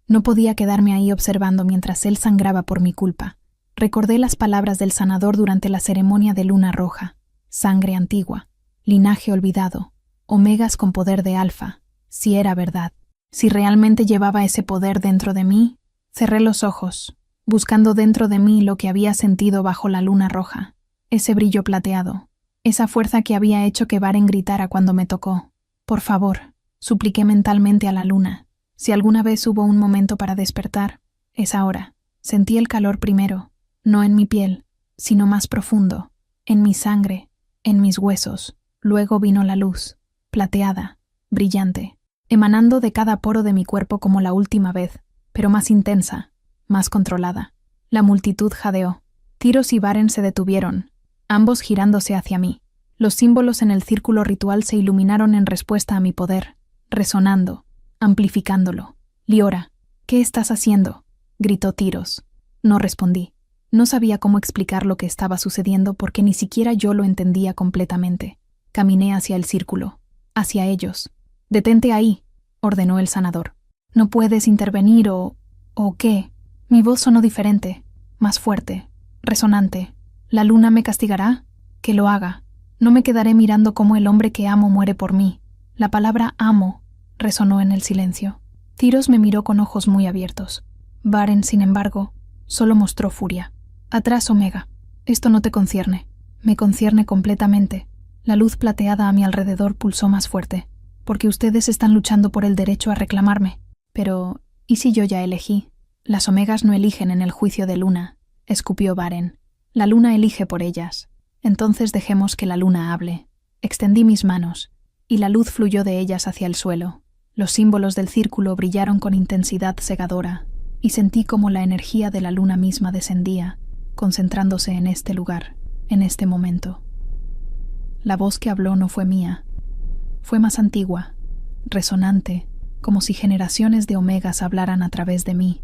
No podía quedarme ahí observando mientras él sangraba por mi culpa. Recordé las palabras del sanador durante la ceremonia de Luna Roja. Sangre antigua, linaje olvidado, omegas con poder de alfa. Si era verdad, si realmente llevaba ese poder dentro de mí, cerré los ojos, buscando dentro de mí lo que había sentido bajo la Luna Roja. Ese brillo plateado, esa fuerza que había hecho que Varen gritara cuando me tocó. «Por favor», supliqué mentalmente a la luna. Si alguna vez hubo un momento para despertar, es ahora. Sentí el calor primero, no en mi piel, sino más profundo, en mi sangre, en mis huesos. Luego vino la luz, plateada, brillante, emanando de cada poro de mi cuerpo como la última vez, pero más intensa, más controlada. La multitud jadeó. Tyros y Varen se detuvieron, ambos girándose hacia mí. Los símbolos en el círculo ritual se iluminaron en respuesta a mi poder, resonando, amplificándolo. «Liora, ¿qué estás haciendo?», gritó Tyros. No respondí. No sabía cómo explicar lo que estaba sucediendo porque ni siquiera yo lo entendía completamente. Caminé hacia el círculo, hacia ellos. «Detente ahí», ordenó el sanador. «No puedes intervenir ¿o qué?». Mi voz sonó diferente, más fuerte, resonante. «¿La luna me castigará? Que lo haga. No me quedaré mirando cómo el hombre que amo muere por mí». La palabra «amo» resonó en el silencio. Tyros me miró con ojos muy abiertos. Varen, sin embargo, solo mostró furia. «Atrás, Omega. Esto no te concierne. Me concierne completamente». La luz plateada a mi alrededor pulsó más fuerte. «Porque ustedes están luchando por el derecho a reclamarme. Pero, ¿y si yo ya elegí?» «Las Omegas no eligen en el juicio de Luna», escupió Varen. La luna elige por ellas. Entonces dejemos que la luna hable. Extendí mis manos, y la luz fluyó de ellas hacia el suelo. Los símbolos del círculo brillaron con intensidad cegadora, y sentí como la energía de la luna misma descendía, concentrándose en este lugar, en este momento. La voz que habló no fue mía. Fue más antigua, resonante, como si generaciones de omegas hablaran a través de mí.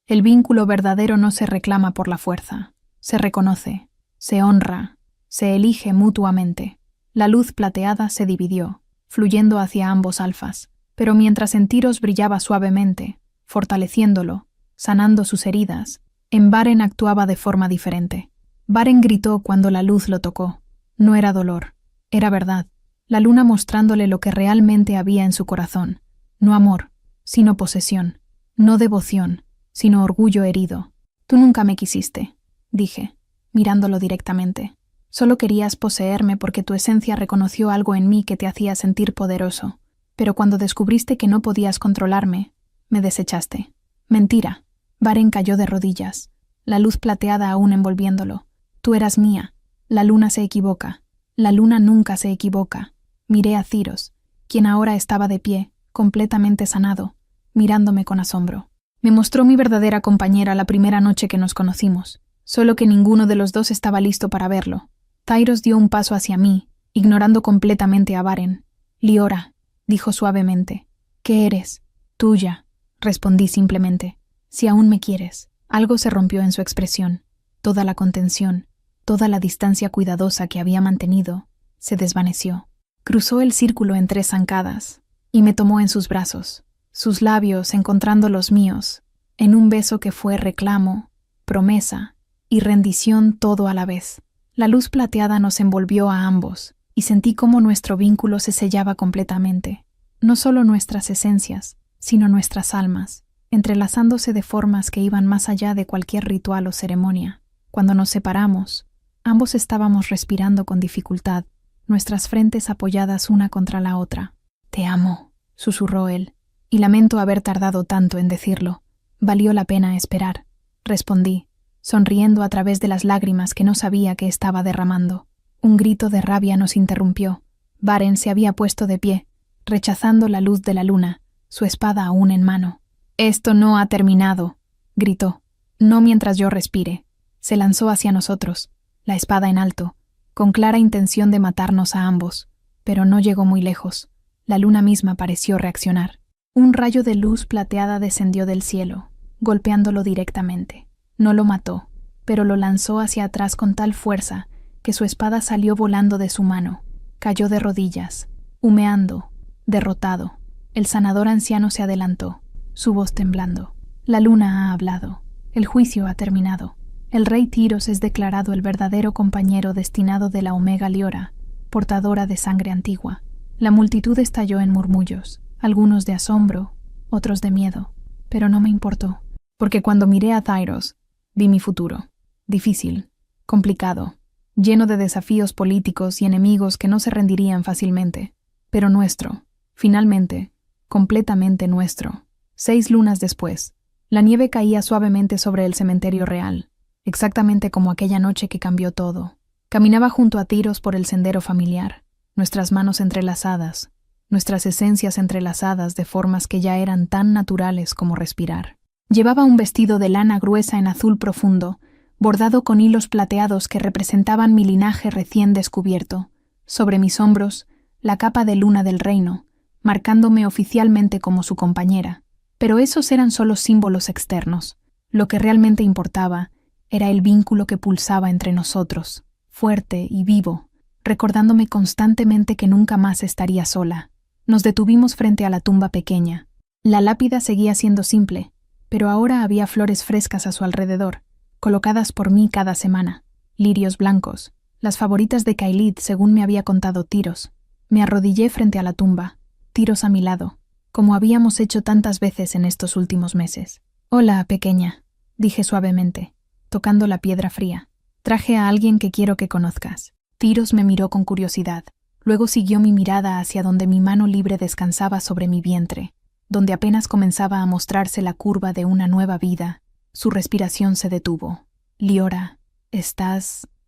El vínculo verdadero no se reclama por la fuerza, se reconoce, se honra, se elige mutuamente. La luz plateada se dividió, fluyendo hacia ambos alfas, pero mientras en Tyros brillaba suavemente, fortaleciéndolo, sanando sus heridas, en Varen actuaba de forma diferente. Varen gritó cuando la luz lo tocó. No era dolor, era verdad, la luna mostrándole lo que realmente había en su corazón. No amor, sino posesión, no devoción, sino orgullo herido. Tú nunca me quisiste, dije, mirándolo directamente. Solo querías poseerme porque tu esencia reconoció algo en mí que te hacía sentir poderoso. Pero cuando descubriste que no podías controlarme, me desechaste. Mentira. Varen cayó de rodillas, la luz plateada aún envolviéndolo. Tú eras mía. La luna se equivoca. La luna nunca se equivoca. Miré a Tyros, quien ahora estaba de pie, completamente sanado, mirándome con asombro. Me mostró mi verdadera compañera la primera noche que nos conocimos, solo que ninguno de los dos estaba listo para verlo. Tyros dio un paso hacia mí, ignorando completamente a Varen. Liora, dijo suavemente. ¿Qué eres? Tuya, respondí simplemente. Si aún me quieres. Algo se rompió en su expresión. Toda la contención, toda la distancia cuidadosa que había mantenido, se desvaneció. Cruzó el círculo en 3 zancadas y me tomó en sus brazos, sus labios encontrando los míos, en un beso que fue reclamo, promesa y rendición todo a la vez. La luz plateada nos envolvió a ambos y sentí cómo nuestro vínculo se sellaba completamente. No solo nuestras esencias, sino nuestras almas, entrelazándose de formas que iban más allá de cualquier ritual o ceremonia. Cuando nos separamos, ambos estábamos respirando con dificultad, nuestras frentes apoyadas una contra la otra. «Te amo», susurró él, y lamento haber tardado tanto en decirlo. «Valió la pena esperar», respondí, sonriendo a través de las lágrimas que no sabía que estaba derramando. Un grito de rabia nos interrumpió. Varen se había puesto de pie, rechazando la luz de la luna, su espada aún en mano. «Esto no ha terminado», gritó. «No mientras yo respire». Se lanzó hacia nosotros, la espada en alto, con clara intención de matarnos a ambos, pero no llegó muy lejos. La luna misma pareció reaccionar. Un rayo de luz plateada descendió del cielo, golpeándolo directamente. No lo mató, pero lo lanzó hacia atrás con tal fuerza que su espada salió volando de su mano. Cayó de rodillas, humeando, derrotado. El sanador anciano se adelantó, su voz temblando. «La luna ha hablado. El juicio ha terminado. El rey Tyros es declarado el verdadero compañero destinado de la Omega Liora, portadora de sangre antigua». La multitud estalló en murmullos, algunos de asombro, otros de miedo, pero no me importó, porque cuando miré a Tyros, vi mi futuro. Difícil, complicado, lleno de desafíos políticos y enemigos que no se rendirían fácilmente, pero nuestro, finalmente, completamente nuestro. 6 lunas después, la nieve caía suavemente sobre el cementerio real, exactamente como aquella noche que cambió todo. Caminaba junto a Tyros por el sendero familiar, nuestras manos entrelazadas, nuestras esencias entrelazadas de formas que ya eran tan naturales como respirar. Llevaba un vestido de lana gruesa en azul profundo, bordado con hilos plateados que representaban mi linaje recién descubierto. Sobre mis hombros, la capa de luna del reino, marcándome oficialmente como su compañera. Pero esos eran solo símbolos externos. Lo que realmente importaba era el vínculo que pulsaba entre nosotros, fuerte y vivo, recordándome constantemente que nunca más estaría sola. Nos detuvimos frente a la tumba pequeña. La lápida seguía siendo simple, pero ahora había flores frescas a su alrededor, colocadas por mí cada semana. Lirios blancos, las favoritas de Caelid según me había contado Tyros. Me arrodillé frente a la tumba, Tyros a mi lado, como habíamos hecho tantas veces en estos últimos meses. «Hola, pequeña», dije suavemente, tocando la piedra fría. «Traje a alguien que quiero que conozcas». Tyros me miró con curiosidad. Luego siguió mi mirada hacia donde mi mano libre descansaba sobre mi vientre, donde apenas comenzaba a mostrarse la curva de una nueva vida. Su respiración se detuvo. «Liora»,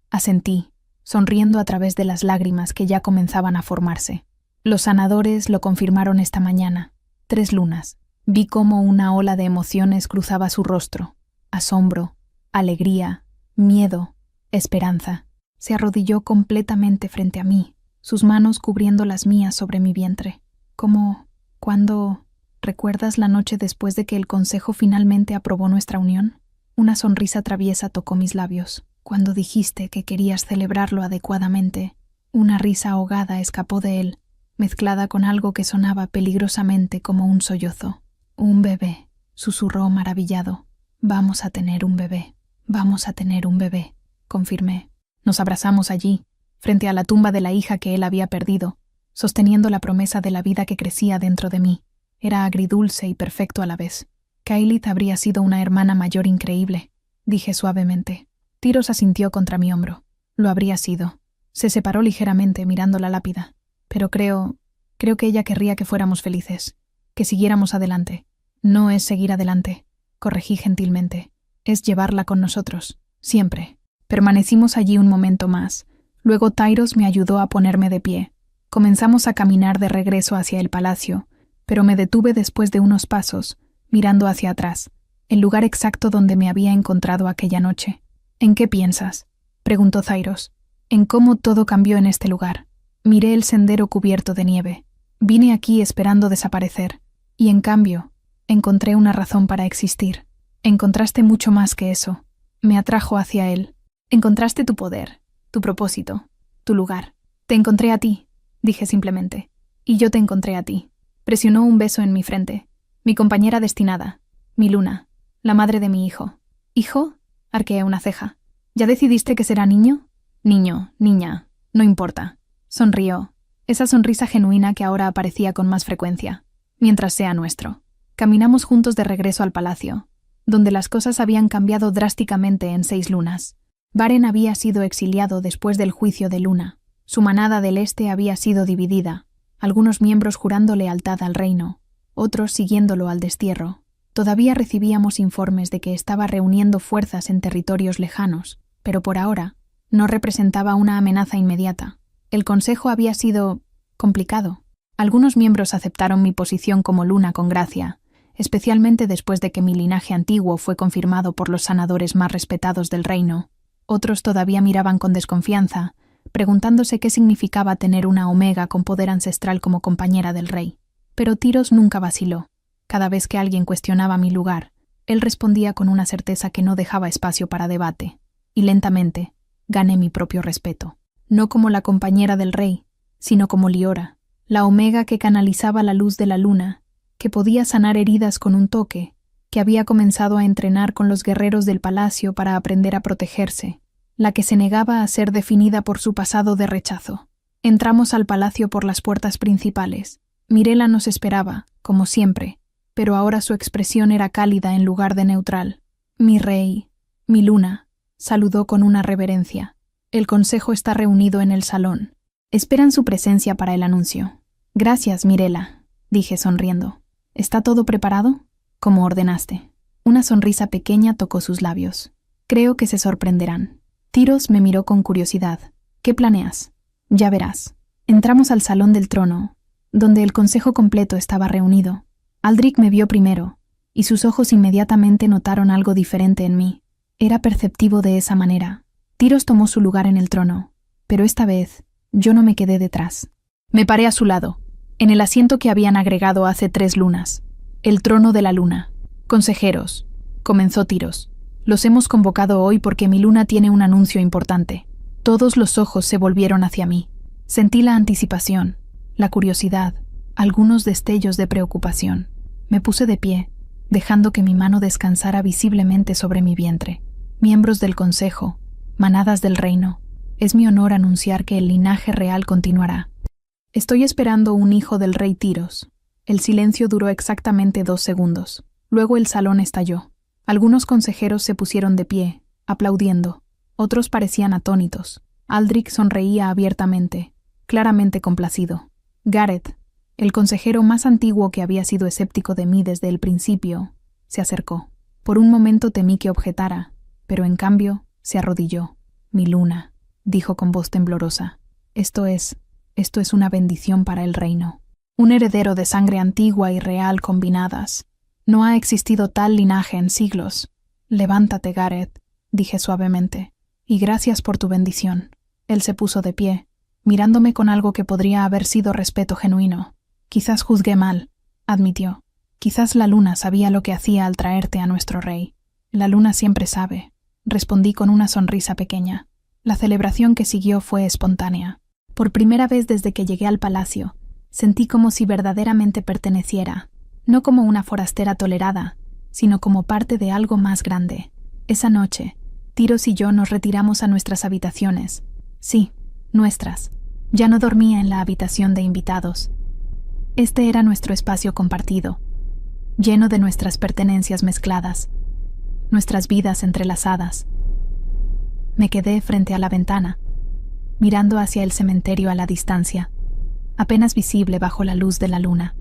Asentí, sonriendo a través de las lágrimas que ya comenzaban a formarse. Los sanadores lo confirmaron esta mañana. 3 lunas. Vi cómo una ola de emociones cruzaba su rostro. Asombro, alegría, miedo, esperanza. Se arrodilló completamente frente a mí, sus manos cubriendo las mías sobre mi vientre. ¿Cuándo? ¿Recuerdas la noche después de que el consejo finalmente aprobó nuestra unión? Una sonrisa traviesa tocó mis labios. Cuando dijiste que querías celebrarlo adecuadamente, una risa ahogada escapó de él, mezclada con algo que sonaba peligrosamente como un sollozo. «Un bebé», susurró maravillado. «Vamos a tener un bebé, vamos a tener un bebé», confirmé. Nos abrazamos allí, frente a la tumba de la hija que él había perdido, sosteniendo la promesa de la vida que crecía dentro de mí. Era agridulce y perfecto a la vez. Kailit habría sido una hermana mayor increíble, dije suavemente. Tyros asintió contra mi hombro. Lo habría sido. Se separó ligeramente mirando la lápida. Pero creo que ella querría que fuéramos felices, que siguiéramos adelante. No es seguir adelante, corregí gentilmente. Es llevarla con nosotros, siempre. Permanecimos allí un momento más. Luego Tyros me ayudó a ponerme de pie. Comenzamos a caminar de regreso hacia el palacio, pero me detuve después de unos pasos, mirando hacia atrás, el lugar exacto donde me había encontrado aquella noche. «¿En qué piensas?», preguntó Tyros. «En cómo todo cambió en este lugar». Miré el sendero cubierto de nieve. Vine aquí esperando desaparecer, y en cambio, encontré una razón para existir. Encontraste mucho más que eso. Me atrajo hacia él. Encontraste tu poder, tu propósito, tu lugar. Te encontré a ti, dije simplemente. Y yo te encontré a ti. Presionó un beso en mi frente. Mi compañera destinada, mi luna, la madre de mi hijo. ¿Hijo?, arqueé una ceja. ¿Ya decidiste que será niño? Niño, niña, no importa. Sonrió, esa sonrisa genuina que ahora aparecía con más frecuencia. Mientras sea nuestro. Caminamos juntos de regreso al palacio, donde las cosas habían cambiado drásticamente en 6 lunas. Baren había sido exiliado después del juicio de Luna. Su manada del este había sido dividida, algunos miembros jurando lealtad al reino, otros siguiéndolo al destierro. Todavía recibíamos informes de que estaba reuniendo fuerzas en territorios lejanos, pero por ahora no representaba una amenaza inmediata. El consejo había sido complicado. Algunos miembros aceptaron mi posición como luna con gracia, especialmente después de que mi linaje antiguo fue confirmado por los sanadores más respetados del reino. Otros todavía miraban con desconfianza, preguntándose qué significaba tener una omega con poder ancestral como compañera del rey. Pero Tyros nunca vaciló. Cada vez que alguien cuestionaba mi lugar, él respondía con una certeza que no dejaba espacio para debate, y lentamente gané mi propio respeto. No como la compañera del rey, sino como Liora, la omega que canalizaba la luz de la luna, que podía sanar heridas con un toque, que había comenzado a entrenar con los guerreros del palacio para aprender a protegerse, la que se negaba a ser definida por su pasado de rechazo. Entramos al palacio por las puertas principales. Mirela nos esperaba, como siempre, pero ahora su expresión era cálida en lugar de neutral. «Mi rey, mi luna», saludó con una reverencia. «El consejo está reunido en el salón. Esperan su presencia para el anuncio». «Gracias, Mirela», dije sonriendo. «¿Está todo preparado?». «Como ordenaste». Una sonrisa pequeña tocó sus labios. «Creo que se sorprenderán». Tyros me miró con curiosidad. «¿Qué planeas?». «Ya verás». Entramos al salón del trono, donde el consejo completo estaba reunido. Aldrich me vio primero, y sus ojos inmediatamente notaron algo diferente en mí. Era perceptivo de esa manera. Tyros tomó su lugar en el trono, pero esta vez yo no me quedé detrás. Me paré a su lado, en el asiento que habían agregado hace 3 lunas, el trono de la luna. «Consejeros», comenzó Tyros, «los hemos convocado hoy porque mi luna tiene un anuncio importante». Todos los ojos se volvieron hacia mí. Sentí la anticipación, la curiosidad, algunos destellos de preocupación. Me puse de pie, dejando que mi mano descansara visiblemente sobre mi vientre. Miembros del consejo, manadas del reino, es mi honor anunciar que el linaje real continuará. Estoy esperando un hijo del rey Tyros. El silencio duró exactamente 2 segundos. Luego el salón estalló. Algunos consejeros se pusieron de pie, aplaudiendo. Otros parecían atónitos. Aldrich sonreía abiertamente, claramente complacido. Gareth, el consejero más antiguo que había sido escéptico de mí desde el principio, se acercó. Por un momento temí que objetara, pero en cambio se arrodilló. Mi luna, dijo con voz temblorosa. Esto es una bendición para el reino. Un heredero de sangre antigua y real combinadas. No ha existido tal linaje en siglos. Levántate, Gareth, dije suavemente, y gracias por tu bendición. Él se puso de pie, mirándome con algo que podría haber sido respeto genuino. Quizás juzgué mal, admitió. Quizás la luna sabía lo que hacía al traerte a nuestro rey. La luna siempre sabe, respondí con una sonrisa pequeña. La celebración que siguió fue espontánea. Por primera vez desde que llegué al palacio, sentí como si verdaderamente perteneciera, no como una forastera tolerada, sino como parte de algo más grande. Esa noche, Tyros y yo nos retiramos a nuestras habitaciones. Sí, nuestras. Ya no dormía en la habitación de invitados. Este era nuestro espacio compartido, lleno de nuestras pertenencias mezcladas, nuestras vidas entrelazadas. Me quedé frente a la ventana, mirando hacia el cementerio a la distancia, apenas visible bajo la luz de la luna.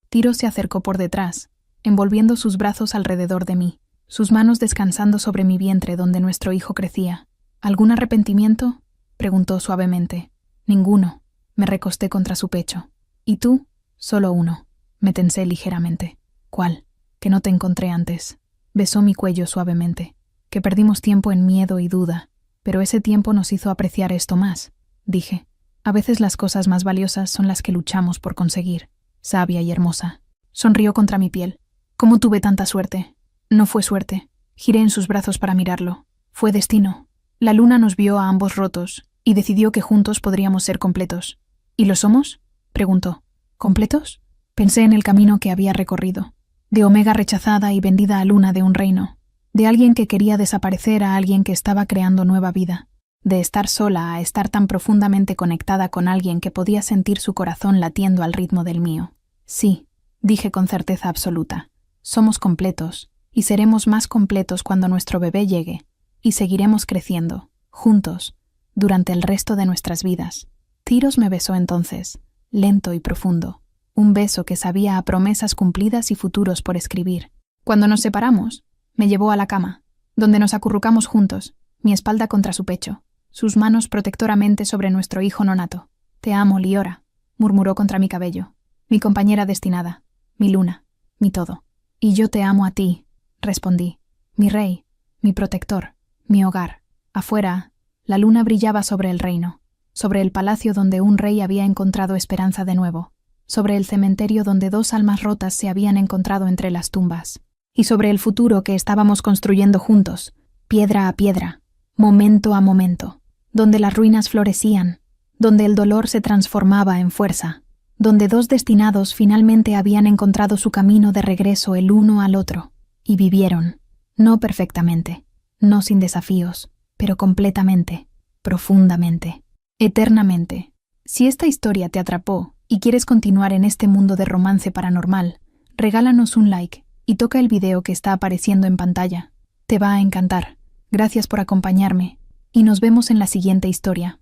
Tyros se acercó por detrás, envolviendo sus brazos alrededor de mí, sus manos descansando sobre mi vientre donde nuestro hijo crecía. ¿Algún arrepentimiento?, preguntó suavemente. Ninguno. Me recosté contra su pecho. ¿Y tú? Solo uno. Me tensé ligeramente. ¿Cuál? Que no te encontré antes. Besó mi cuello suavemente. Que perdimos tiempo en miedo y duda. Pero ese tiempo nos hizo apreciar esto más, dije. A veces las cosas más valiosas son las que luchamos por conseguir. Sabia y hermosa. Sonrió contra mi piel. ¿Cómo tuve tanta suerte? No fue suerte. Giré en sus brazos para mirarlo. Fue destino. La luna nos vio a ambos rotos y decidió que juntos podríamos ser completos. ¿Y lo somos?, preguntó. ¿Completos? Pensé en el camino que había recorrido. De Omega rechazada y vendida a Luna de un reino. De alguien que quería desaparecer a alguien que estaba creando nueva vida. De estar sola a estar tan profundamente conectada con alguien que podía sentir su corazón latiendo al ritmo del mío. Sí, dije con certeza absoluta. Somos completos, y seremos más completos cuando nuestro bebé llegue, y seguiremos creciendo, juntos, durante el resto de nuestras vidas. Tyros me besó entonces, lento y profundo. Un beso que sabía a promesas cumplidas y futuros por escribir. Cuando nos separamos, me llevó a la cama, donde nos acurrucamos juntos, mi espalda contra su pecho, sus manos protectoramente sobre nuestro hijo nonato. «Te amo, Liora», murmuró contra mi cabello. «Mi compañera destinada, mi luna, mi todo». «Y yo te amo a ti», respondí. «Mi rey, mi protector, mi hogar». Afuera, la luna brillaba sobre el reino, sobre el palacio donde un rey había encontrado esperanza de nuevo, sobre el cementerio donde dos almas rotas se habían encontrado entre las tumbas, y sobre el futuro que estábamos construyendo juntos, piedra a piedra, momento a momento, donde las ruinas florecían, donde el dolor se transformaba en fuerza, donde dos destinados finalmente habían encontrado su camino de regreso el uno al otro, y vivieron, no perfectamente, no sin desafíos, pero completamente, profundamente, eternamente. Si esta historia te atrapó y quieres continuar en este mundo de romance paranormal, regálanos un like y toca el video que está apareciendo en pantalla. Te va a encantar. Gracias por acompañarme y nos vemos en la siguiente historia.